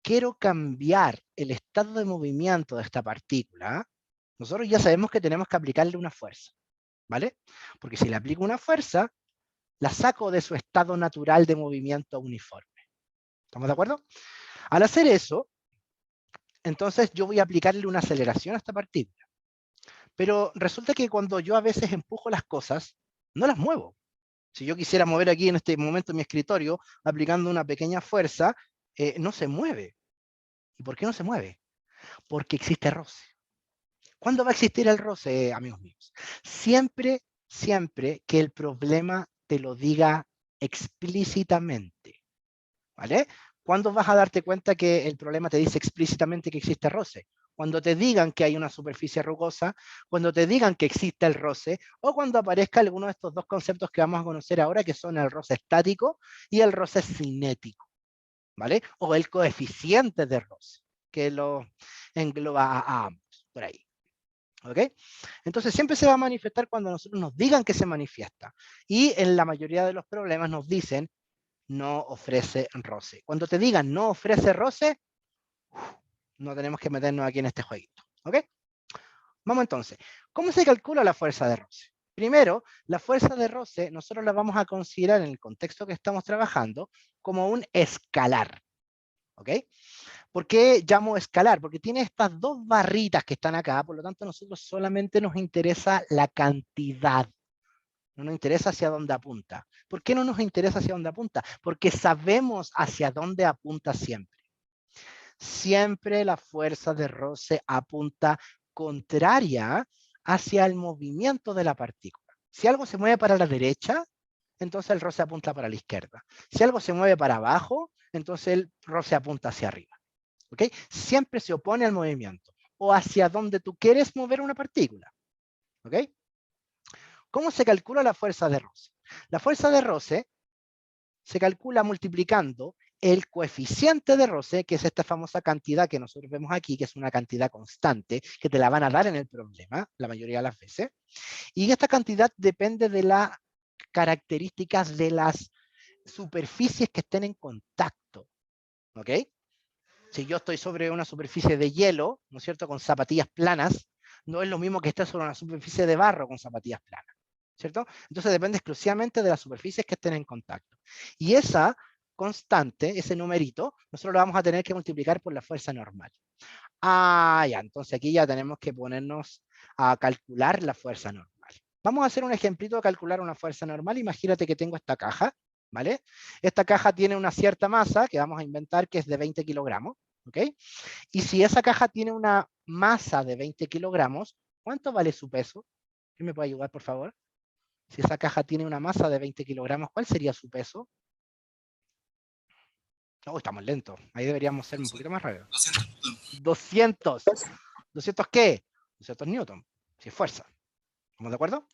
quiero cambiar el estado de movimiento de esta partícula, nosotros ya sabemos que tenemos que aplicarle una fuerza, ¿vale? Porque si le aplico una fuerza, la saco de su estado natural de movimiento uniforme. ¿Estamos de acuerdo? Al hacer eso, entonces yo voy a aplicarle una aceleración a esta partícula. Pero resulta que cuando yo a veces empujo las cosas, no las muevo. Si yo quisiera mover aquí en este momento mi escritorio, aplicando una pequeña fuerza, no se mueve. ¿Y por qué no se mueve? Porque existe roce. ¿Cuándo va a existir el roce, amigos míos? Siempre, siempre que el problema te lo diga explícitamente. ¿vale? ¿Cuándo vas a darte cuenta que el problema te dice explícitamente que existe roce? Cuando te digan que hay una superficie rugosa, cuando te digan que existe el roce, o cuando aparezca alguno de estos dos conceptos que vamos a conocer ahora, que son el roce estático y el roce cinético, ¿vale? O el coeficiente de roce, que lo engloba a ambos, por ahí. ¿Ok? Entonces siempre se va a manifestar cuando nosotros nos digan que se manifiesta. Y en la mayoría de los problemas nos dicen no ofrece roce. Cuando te digan no ofrece roce, no tenemos que meternos aquí en este jueguito. ¿Ok? Vamos entonces. ¿Cómo se calcula la fuerza de roce? Primero, la fuerza de roce nosotros la vamos a considerar en el contexto que estamos trabajando como un escalar. ¿Ok? ¿Por qué llamo escalar? Porque tiene estas dos barritas que están acá, por lo tanto a nosotros solamente nos interesa la cantidad. No nos interesa hacia dónde apunta. ¿Por qué no nos interesa hacia dónde apunta? Porque sabemos hacia dónde apunta siempre. Siempre la fuerza de roce apunta contraria hacia el movimiento de la partícula. Si algo se mueve para la derecha, entonces el roce apunta para la izquierda. Si algo se mueve para abajo, entonces el roce apunta hacia arriba. ¿Okay? Siempre se opone al movimiento o hacia donde tú quieres mover una partícula. ¿Okay? ¿Cómo se calcula la fuerza de roce? La fuerza de roce se calcula multiplicando el coeficiente de roce, que es esta famosa cantidad que nosotros vemos aquí, que es una cantidad constante, que te la van a dar en el problema, la mayoría de las veces. Y esta cantidad depende de las características de las superficies que estén en contacto. ¿Ok? Si yo estoy sobre una superficie de hielo, ¿no es cierto?, con zapatillas planas, no es lo mismo que estar sobre una superficie de barro con zapatillas planas, ¿cierto? Entonces depende exclusivamente de las superficies que estén en contacto. Y esa constante, ese numerito, nosotros lo vamos a tener que multiplicar por la fuerza normal. Ah, ya, entonces aquí ya tenemos que ponernos a calcular la fuerza normal. Vamos a hacer un ejemplito de calcular una fuerza normal. Imagínate que tengo esta caja, ¿vale? Esta caja tiene una cierta masa que vamos a inventar que es de 20 kilogramos, ¿ok? Y si esa caja tiene una masa de 20 kilogramos, ¿cuánto vale su peso? ¿Quién me puede ayudar, por favor? Si esa caja tiene una masa de 20 kilogramos, ¿cuál sería su peso? Oh, estamos lentos. Ahí deberíamos ser un poquito más rápido. 200. ¿200 qué? 200 newton. Si es fuerza. ¿Estamos de acuerdo?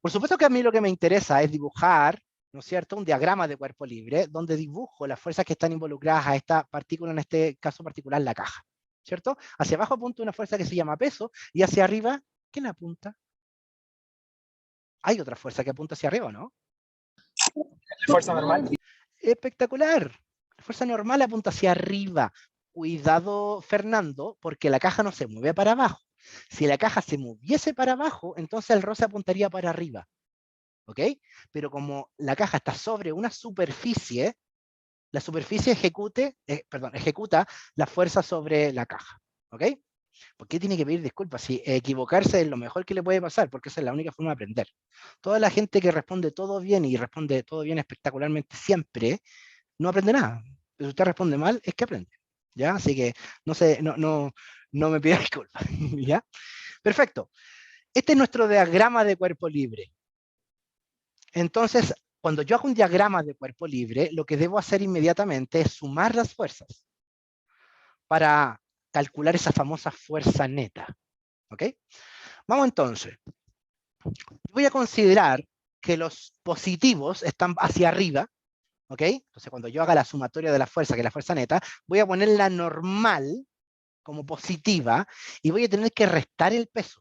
Por supuesto que a mí lo que me interesa es dibujar, ¿no es cierto?, un diagrama de cuerpo libre donde dibujo las fuerzas que están involucradas a esta partícula, en este caso particular, la caja, ¿cierto? Hacia abajo apunta una fuerza que se llama peso y hacia arriba, ¿quién apunta? Hay otra fuerza que apunta hacia arriba, ¿no? Fuerza normal. Espectacular. La fuerza normal apunta hacia arriba. Cuidado, Fernando, porque la caja no se mueve para abajo. Si la caja se moviese para abajo, entonces el roce apuntaría para arriba. ¿Ok? Pero como la caja está sobre una superficie, la superficie ejecuta la fuerza sobre la caja. ¿Ok? ¿Por qué tiene que pedir disculpas? Si equivocarse es lo mejor que le puede pasar, porque esa es la única forma de aprender. Toda la gente que responde todo bien y responde todo bien espectacularmente siempre, no aprende nada. Si usted responde mal, es que aprende. ¿Ya? Así que no me pida disculpas. ¿Ya? Perfecto. Este es nuestro diagrama de cuerpo libre. Entonces, cuando yo hago un diagrama de cuerpo libre, lo que debo hacer inmediatamente es sumar las fuerzas para calcular esa famosa fuerza neta. ¿Ok? Vamos entonces. Voy a considerar que los positivos están hacia arriba. ¿Ok? Entonces, cuando yo haga la sumatoria de la fuerza, que es la fuerza neta, voy a poner la normal como positiva y voy a tener que restar el peso.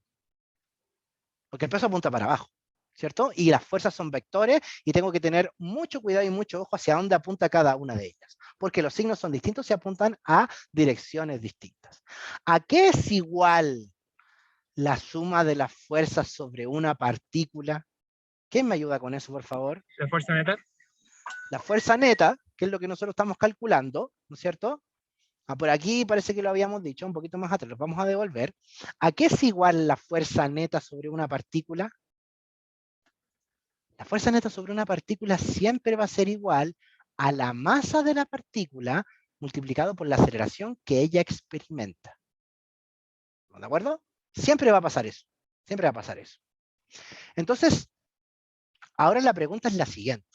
Porque el peso apunta para abajo, ¿cierto? Y las fuerzas son vectores y tengo que tener mucho cuidado y mucho ojo hacia dónde apunta cada una de ellas. Porque los signos son distintos y apuntan a direcciones distintas. ¿A qué es igual la suma de las fuerzas sobre una partícula? ¿Quién me ayuda con eso, por favor? La fuerza neta. La fuerza neta, que es lo que nosotros estamos calculando, ¿no es cierto? Por aquí parece que lo habíamos dicho, un poquito más atrás, los vamos a devolver. ¿A qué es igual la fuerza neta sobre una partícula? La fuerza neta sobre una partícula siempre va a ser igual a la masa de la partícula multiplicado por la aceleración que ella experimenta. ¿De acuerdo? Siempre va a pasar eso. Siempre va a pasar eso. Entonces, ahora la pregunta es la siguiente.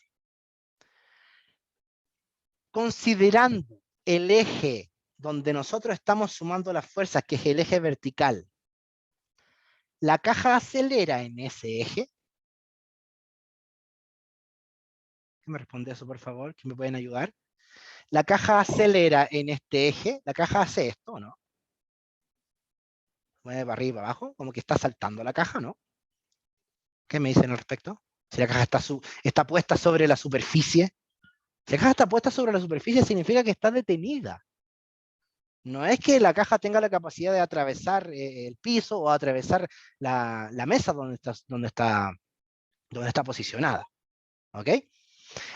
Considerando el eje donde nosotros estamos sumando las fuerzas, que es el eje vertical, ¿la caja acelera en ese eje? ¿Qué me responde eso, por favor? ¿Que me pueden ayudar? ¿La caja acelera en este eje? ¿La caja hace esto, no? Mueve para arriba y para abajo, como que está saltando la caja, ¿no? ¿Qué me dicen al respecto? Si la caja está puesta sobre la superficie. Si la caja está puesta sobre la superficie, significa que está detenida. No es que la caja tenga la capacidad de atravesar el piso o atravesar la mesa donde está posicionada. ¿Ok?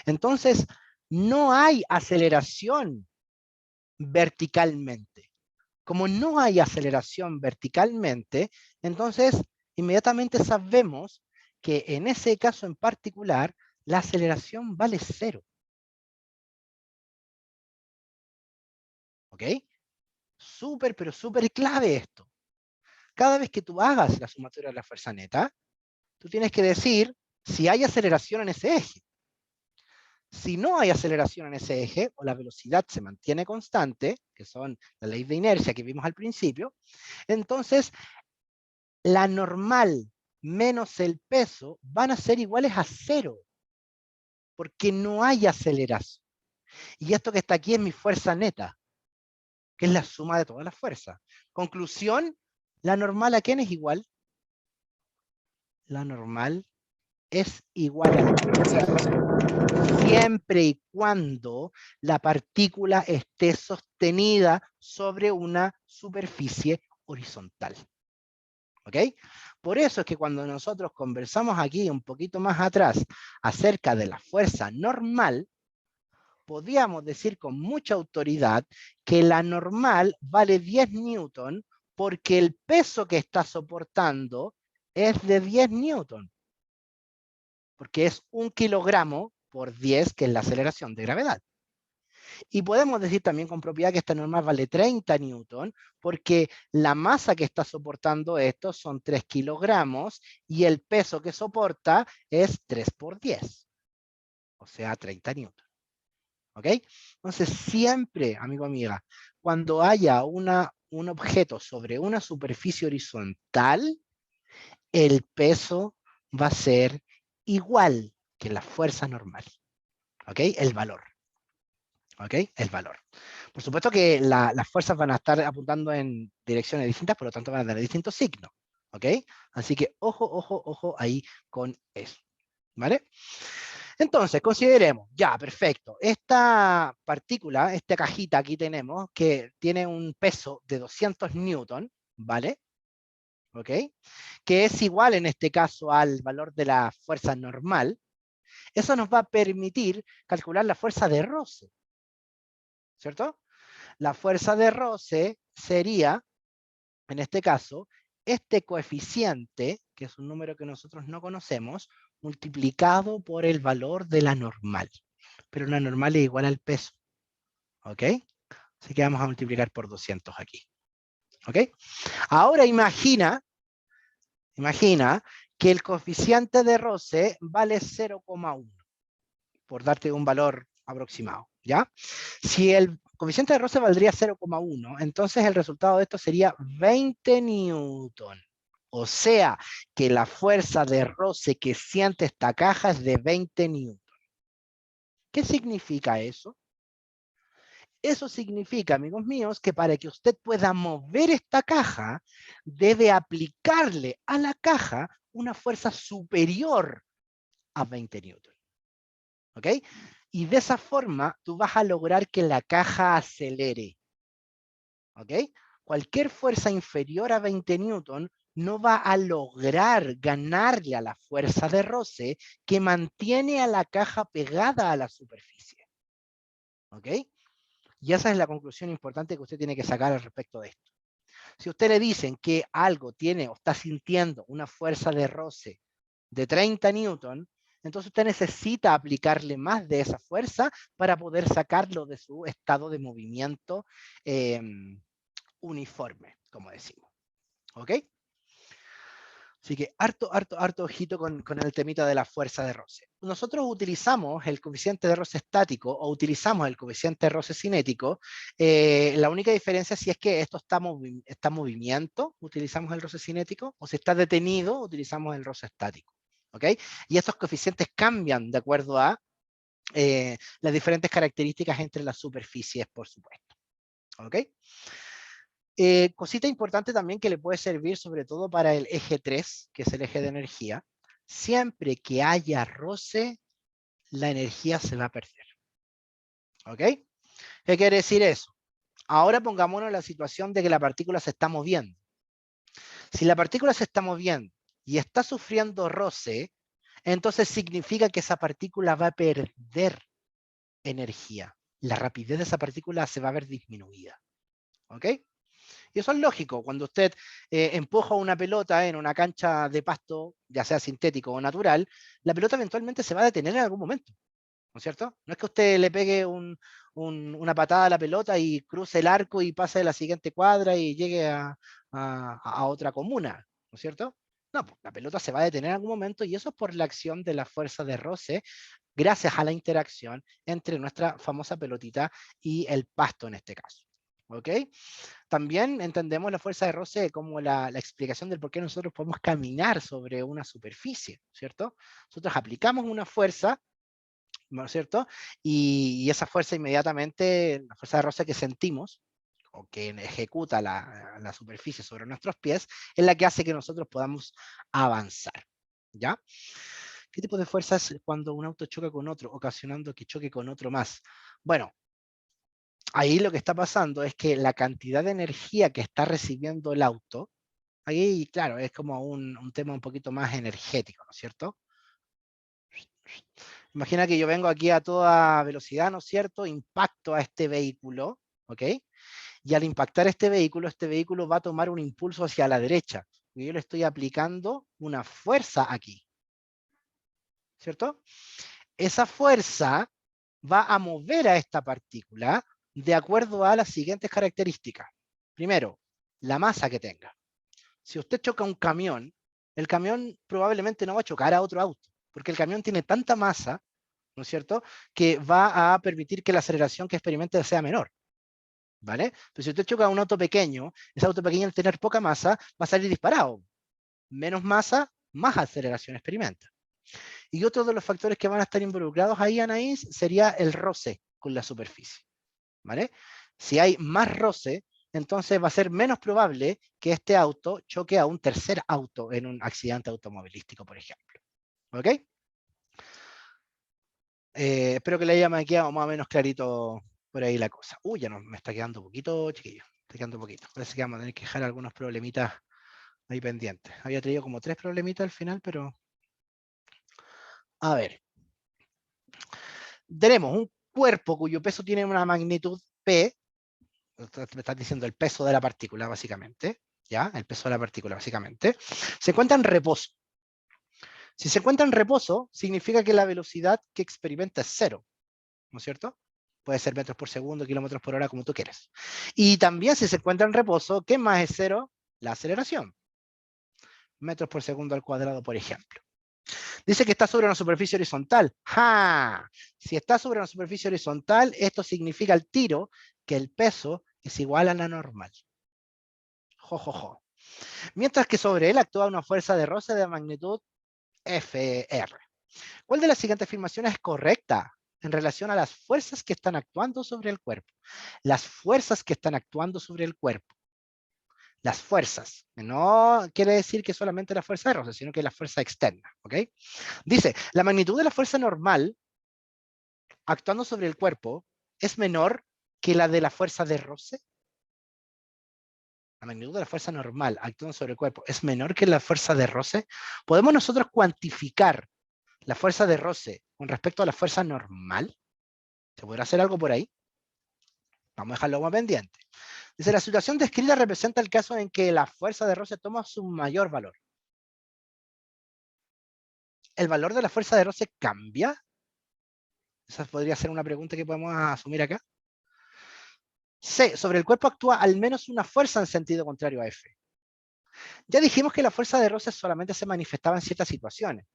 Entonces, no hay aceleración verticalmente. Como no hay aceleración verticalmente, entonces inmediatamente sabemos que en ese caso en particular, la aceleración vale 0. ¿Ok? Súper, pero súper clave esto. Cada vez que tú hagas la sumatoria de la fuerza neta, tú tienes que decir si hay aceleración en ese eje. Si no hay aceleración en ese eje, o la velocidad se mantiene constante, que son la ley de inercia que vimos al principio, entonces la normal menos el peso van a ser iguales a 0, porque no hay aceleración. Y esto que está aquí es mi fuerza neta, que es la suma de todas las fuerzas. Conclusión, ¿la normal a quién es igual? La normal es igual a la fuerza siempre y cuando la partícula esté sostenida sobre una superficie horizontal. ¿Ok? Por eso es que cuando nosotros conversamos aquí un poquito más atrás acerca de la fuerza normal, podíamos decir con mucha autoridad que la normal vale 10 newton porque el peso que está soportando es de 10 newton. Porque es 1 kilogramo por 10, que es la aceleración de gravedad. Y podemos decir también con propiedad que esta normal vale 30 newton, porque la masa que está soportando esto son 3 kilogramos y el peso que soporta es 3 por 10, o sea, 30 newton. ¿Ok? Entonces, siempre, amigo, amiga, cuando haya un objeto sobre una superficie horizontal, el peso va a ser igual que la fuerza normal. ¿Ok? El valor. ¿Ok? El valor. Por supuesto que las fuerzas van a estar apuntando en direcciones distintas, por lo tanto van a tener distintos signos. ¿Ok? Así que ojo, ojo, ojo ahí con eso. ¿Vale? Entonces, consideremos, ya, perfecto. Esta partícula, esta cajita aquí tenemos, que tiene un peso de 200 newton, ¿vale? ¿Ok? Que es igual en este caso al valor de la fuerza normal. Eso nos va a permitir calcular la fuerza de roce, ¿cierto? La fuerza de roce sería, en este caso, este coeficiente, que es un número que nosotros no conocemos, multiplicado por el valor de la normal. Pero la normal es igual al peso. ¿Ok? Así que vamos a multiplicar por 200 aquí. ¿Ok? Ahora imagina que el coeficiente de roce vale 0,1, por darte un valor aproximado, ¿ya? Si el coeficiente de roce valdría 0,1, entonces el resultado de esto sería 20 newton. O sea, que la fuerza de roce que siente esta caja es de 20 newton. ¿Qué significa eso? Eso significa, amigos míos, que para que usted pueda mover esta caja, debe aplicarle a la caja una fuerza superior a 20 newton. ¿Ok? Y de esa forma tú vas a lograr que la caja acelere. ¿Ok? Cualquier fuerza inferior a 20 newton no va a lograr ganarle a la fuerza de roce que mantiene a la caja pegada a la superficie. ¿Ok? Y esa es la conclusión importante que usted tiene que sacar al respecto de esto. Si usted le dicen que algo tiene o está sintiendo una fuerza de roce de 30 newton, entonces usted necesita aplicarle más de esa fuerza para poder sacarlo de su estado de movimiento uniforme, como decimos. ¿Ok? Así que harto ojito con el temita de la fuerza de roce. Nosotros utilizamos el coeficiente de roce estático o utilizamos el coeficiente de roce cinético. La única diferencia si es que esto está en movimiento, utilizamos el roce cinético, o si está detenido, utilizamos el roce estático. ¿Ok? Y estos coeficientes cambian de acuerdo a las diferentes características entre las superficies, por supuesto. ¿Ok? Cosita importante también que le puede servir sobre todo para el eje 3, que es el eje de energía. Siempre que haya roce, la energía se va a perder. ¿Ok? ¿Qué quiere decir eso? Ahora pongámonos en la situación de que la partícula se está moviendo. Si la partícula se está moviendo y está sufriendo roce, entonces significa que esa partícula va a perder energía. La rapidez de esa partícula se va a ver disminuida. ¿Ok? Y eso es lógico. Cuando usted empuja una pelota en una cancha de pasto, ya sea sintético o natural, la pelota eventualmente se va a detener en algún momento. ¿No es cierto? No es que usted le pegue una patada a la pelota y cruce el arco y pase de la siguiente cuadra y llegue a otra comuna. ¿No es cierto? No, pues la pelota se va a detener en algún momento y eso es por la acción de la fuerza de roce, gracias a la interacción entre nuestra famosa pelotita y el pasto en este caso. ¿Ok? También entendemos la fuerza de roce como la explicación del por qué nosotros podemos caminar sobre una superficie, ¿cierto? Nosotros aplicamos una fuerza, ¿no es cierto? Y esa fuerza inmediatamente, la fuerza de roce que sentimos, o que ejecuta la superficie sobre nuestros pies, es la que hace que nosotros podamos avanzar, ¿ya? ¿Qué tipo de fuerza es cuando un auto choca con otro, ocasionando que choque con otro más? Bueno, ahí lo que está pasando es que la cantidad de energía que está recibiendo el auto, ahí claro, es como un tema un poquito más energético, ¿no es cierto? Imagina que yo vengo aquí a toda velocidad, ¿no es cierto? Impacto a este vehículo, ¿ok? Y al impactar este vehículo va a tomar un impulso hacia la derecha. Y yo le estoy aplicando una fuerza aquí, ¿cierto? Esa fuerza va a mover a esta partícula de acuerdo a las siguientes características. Primero, la masa que tenga. Si usted choca un camión, el camión probablemente no va a chocar a otro auto, porque el camión tiene tanta masa, ¿no es cierto?, que va a permitir que la aceleración que experimente sea menor. ¿Vale? Pero si usted choca a un auto pequeño, ese auto pequeño al tener poca masa va a salir disparado. Menos masa, más aceleración experimenta. Y otro de los factores que van a estar involucrados ahí, Anaís, sería el roce con la superficie. ¿Vale? Si hay más roce, entonces va a ser menos probable que este auto choque a un tercer auto en un accidente automovilístico, por ejemplo. ¿Ok? Espero que le haya quedado más o menos clarito por ahí la cosa. Uy, ya no, me está quedando poquito, chiquillo. Está quedando poquito. Parece que vamos a tener que dejar algunos problemitas ahí pendientes. Había traído como 3 problemitas al final, pero... A ver. Tenemos un cuerpo cuyo peso tiene una magnitud P. Me estás diciendo el peso de la partícula, básicamente. ¿Ya? El peso de la partícula, básicamente. Se encuentra en reposo. Si se encuentra en reposo, significa que la velocidad que experimenta es 0. ¿No es cierto? Puede ser metros por segundo, kilómetros por hora, como tú quieras. Y también si se encuentra en reposo, ¿qué más es 0? La aceleración. Metros por segundo al cuadrado, por ejemplo. Dice que está sobre una superficie horizontal. ¡Ja! Si está sobre una superficie horizontal, esto significa al tiro que el peso es igual a la normal. Jo, jo, jo. Mientras que sobre él actúa una fuerza de roce de magnitud FR. ¿Cuál de las siguientes afirmaciones es correcta en relación a las fuerzas que están actuando sobre el cuerpo? Las fuerzas que están actuando sobre el cuerpo. Las fuerzas. No quiere decir que solamente la fuerza de roce, sino que la fuerza externa. ¿Ok? Dice, la magnitud de la fuerza normal actuando sobre el cuerpo es menor que la de la fuerza de roce. La magnitud de la fuerza normal actuando sobre el cuerpo es menor que la fuerza de roce. ¿Podemos nosotros cuantificar la fuerza de roce con respecto a la fuerza normal? ¿Se podrá hacer algo por ahí? Vamos a dejarlo más pendiente. Dice, la situación descrita representa el caso en que la fuerza de roce toma su mayor valor. ¿El valor de la fuerza de roce cambia? Esa podría ser una pregunta que podemos asumir acá. C. Sobre el cuerpo actúa al menos una fuerza en sentido contrario a F. Ya dijimos que la fuerza de roce solamente se manifestaba en ciertas situaciones,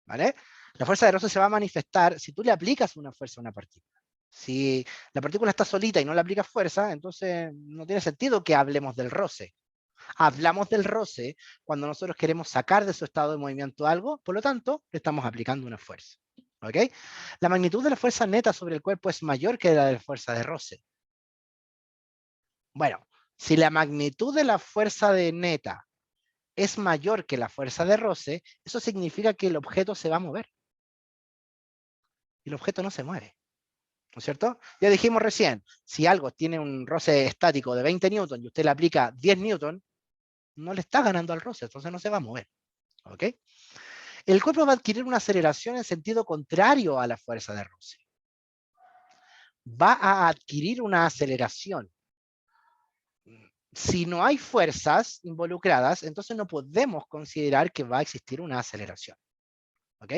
¿vale? La fuerza de roce se va a manifestar si tú le aplicas una fuerza a una partícula. Si la partícula está solita y no le aplicas fuerza, entonces no tiene sentido que hablemos del roce. Hablamos del roce cuando nosotros queremos sacar de su estado de movimiento algo, por lo tanto, le estamos aplicando una fuerza. ¿Ok? La magnitud de la fuerza neta sobre el cuerpo es mayor que la de la fuerza de roce. Bueno, si la magnitud de la fuerza de neta es mayor que la fuerza de roce, eso significa que el objeto se va a mover. Y el objeto no se mueve. ¿No es cierto? Ya dijimos recién, si algo tiene un roce estático de 20 newton y usted le aplica 10 newton, no le está ganando al roce, entonces no se va a mover. ¿Ok? El cuerpo va a adquirir una aceleración en sentido contrario a la fuerza de roce. Va a adquirir una aceleración. Si no hay fuerzas involucradas, entonces no podemos considerar que va a existir una aceleración. ¿Ok?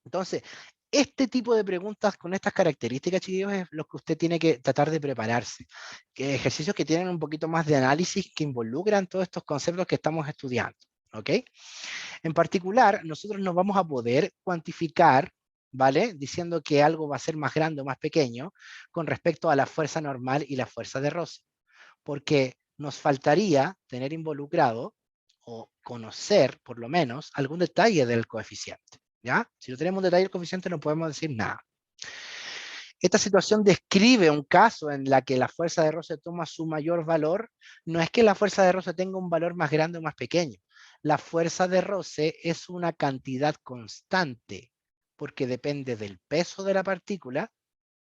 Entonces, este tipo de preguntas con estas características, chiquillos, es lo que usted tiene que tratar de prepararse. Que ejercicios que tienen un poquito más de análisis, que involucran todos estos conceptos que estamos estudiando. ¿Ok? En particular, nosotros no vamos a poder cuantificar, ¿vale? Diciendo que algo va a ser más grande o más pequeño con respecto a la fuerza normal y la fuerza de roce. Porque nos faltaría tener involucrado o conocer, por lo menos, algún detalle del coeficiente. ¿Ya? Si no tenemos un detalle del coeficiente no podemos decir nada. Esta situación describe un caso en la que la fuerza de roce toma su mayor valor. No es que la fuerza de roce tenga un valor más grande o más pequeño. La fuerza de roce es una cantidad constante porque depende del peso de la partícula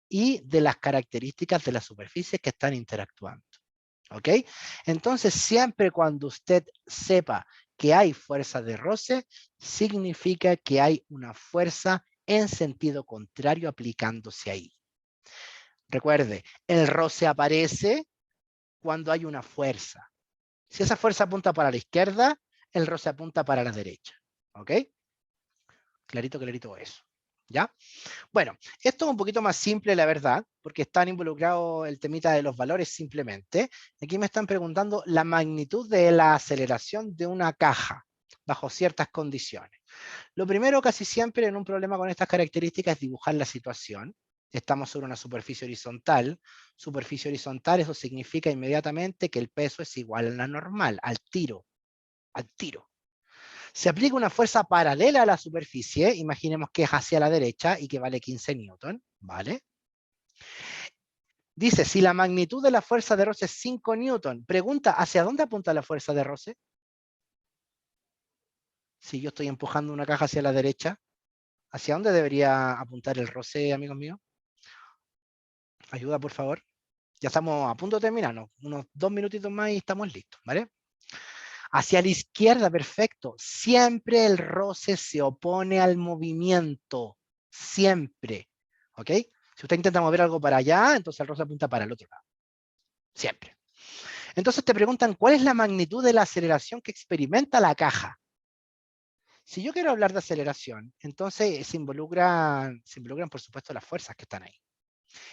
y de las características de las superficies que están interactuando. ¿Ok? Entonces, siempre cuando usted sepa que hay fuerza de roce, significa que hay una fuerza en sentido contrario aplicándose ahí. Recuerde, el roce aparece cuando hay una fuerza. Si esa fuerza apunta para la izquierda, el roce apunta para la derecha. ¿Ok? Clarito, clarito eso. ¿Ya? Bueno, esto es un poquito más simple, la verdad, porque están involucrados el temita de los valores simplemente. Aquí me están preguntando la magnitud de la aceleración de una caja bajo ciertas condiciones. Lo primero, casi siempre en un problema con estas características, es dibujar la situación. Estamos sobre una superficie horizontal. Superficie horizontal, eso significa inmediatamente que el peso es igual a la normal, al tiro. Al tiro. Se aplica una fuerza paralela a la superficie, imaginemos que es hacia la derecha y que vale 15 newton, ¿vale? Dice, si la magnitud de la fuerza de roce es 5 newton, pregunta, ¿hacia dónde apunta la fuerza de roce? Si yo estoy empujando una caja hacia la derecha, ¿hacia dónde debería apuntar el roce, amigos míos? Ayuda, por favor. Ya estamos a punto de terminar, ¿no? Unos 2 minutitos más y estamos listos, ¿vale? Hacia la izquierda, perfecto. Siempre el roce se opone al movimiento. Siempre. ¿Ok? Si usted intenta mover algo para allá, entonces el roce apunta para el otro lado. Siempre. Entonces te preguntan, ¿cuál es la magnitud de la aceleración que experimenta la caja? Si yo quiero hablar de aceleración, entonces se involucran, por supuesto, las fuerzas que están ahí.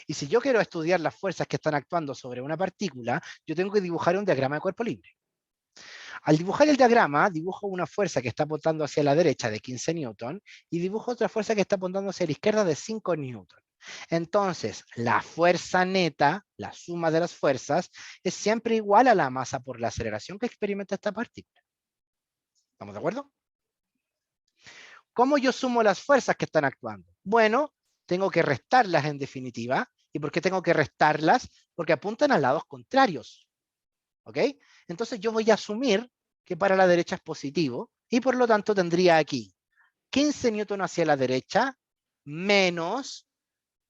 Y si yo quiero estudiar las fuerzas que están actuando sobre una partícula, yo tengo que dibujar un diagrama de cuerpo libre. Al dibujar el diagrama, dibujo una fuerza que está apuntando hacia la derecha de 15 newton y dibujo otra fuerza que está apuntando hacia la izquierda de 5 newton. Entonces, la fuerza neta, la suma de las fuerzas, es siempre igual a la masa por la aceleración que experimenta esta partícula. ¿Estamos de acuerdo? ¿Cómo yo sumo las fuerzas que están actuando? Bueno, tengo que restarlas en definitiva. ¿Y por qué tengo que restarlas? Porque apuntan a lados contrarios. ¿Ok? Entonces yo voy a asumir que para la derecha es positivo y por lo tanto tendría aquí 15 newton hacia la derecha menos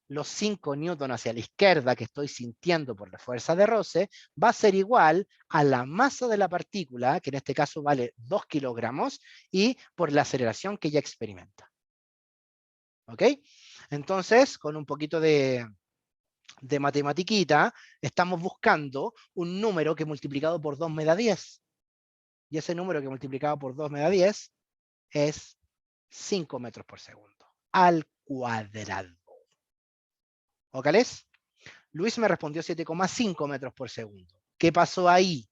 los 5 newton hacia la izquierda que estoy sintiendo por la fuerza de roce, va a ser igual a la masa de la partícula, que en este caso vale 2 kilogramos, y por la aceleración que ya experimenta. ¿Ok? Entonces, con un poquito de matematiquita, estamos buscando un número que multiplicado por 2 me da 10. Y ese número que multiplicado por 2 me da 10 es 5 metros por segundo, al cuadrado. ¿Ok? Luis me respondió 7,5 metros por segundo. ¿Qué pasó ahí?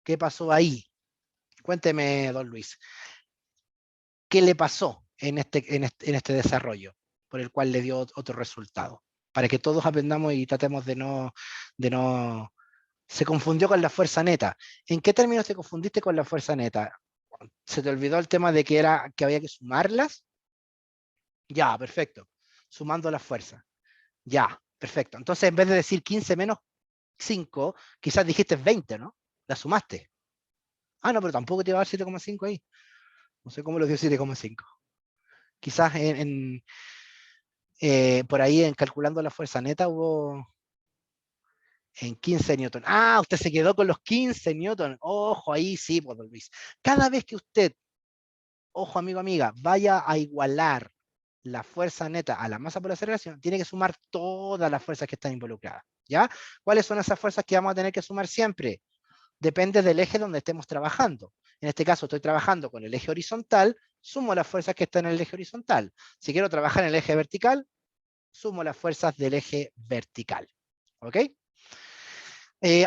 ¿Qué pasó ahí? Cuénteme, don Luis. ¿Qué le pasó en este desarrollo por el cual le dio otro resultado? Para que todos aprendamos y tratemos de no. Se confundió con la fuerza neta. ¿En qué términos te confundiste con la fuerza neta? ¿Se te olvidó el tema de que había que sumarlas? Ya, perfecto. Sumando las fuerzas. Ya, perfecto. Entonces, en vez de decir 15 menos 5, quizás dijiste 20, ¿no? La sumaste. Ah, no, pero tampoco te iba a dar 7,5 ahí. No sé cómo lo dio 7,5. Quizás por ahí en calculando la fuerza neta hubo en 15 newton. Ah, usted se quedó con los 15 newton. Ojo, ahí sí, pues, don Luis. Cada vez que usted, ojo amigo, amiga, vaya a igualar la fuerza neta a la masa por aceleración, tiene que sumar todas las fuerzas que están involucradas. ¿Ya? ¿Cuáles son esas fuerzas que vamos a tener que sumar siempre? Depende del eje donde estemos trabajando. En este caso estoy trabajando con el eje horizontal, sumo las fuerzas que están en el eje horizontal. Si quiero trabajar en el eje vertical, sumo las fuerzas del eje vertical. ¿Ok?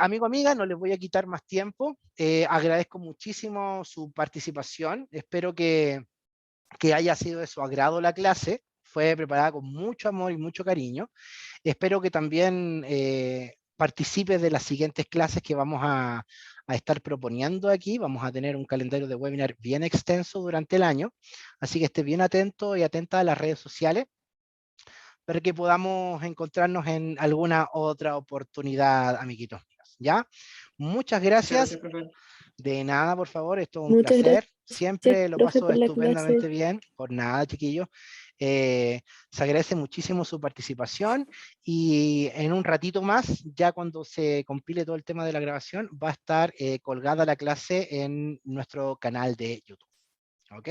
Amigo, amiga, no les voy a quitar más tiempo. Agradezco muchísimo su participación. Espero que haya sido de su agrado la clase. Fue preparada con mucho amor y mucho cariño. Espero que también participe de las siguientes clases que vamos a estar proponiendo aquí. Vamos a tener un calendario de webinar bien extenso durante el año, así que esté bien atento y atenta a las redes sociales para que podamos encontrarnos en alguna otra oportunidad, amiguitos míos. ¿Ya? Muchas Muchas gracias. gracias, profe. De nada, por favor, esto es un Muchas placer. gracias, Siempre lo profe, paso por la estupendamente clase. bien. Por nada, chiquillos. Se agradece muchísimo su participación y en un ratito más, ya cuando se compile todo el tema de la grabación, va a estar colgada la clase en nuestro canal de YouTube. ¿Ok?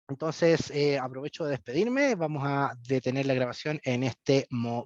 Entonces, aprovecho de despedirme. Vamos a detener la grabación en este momento.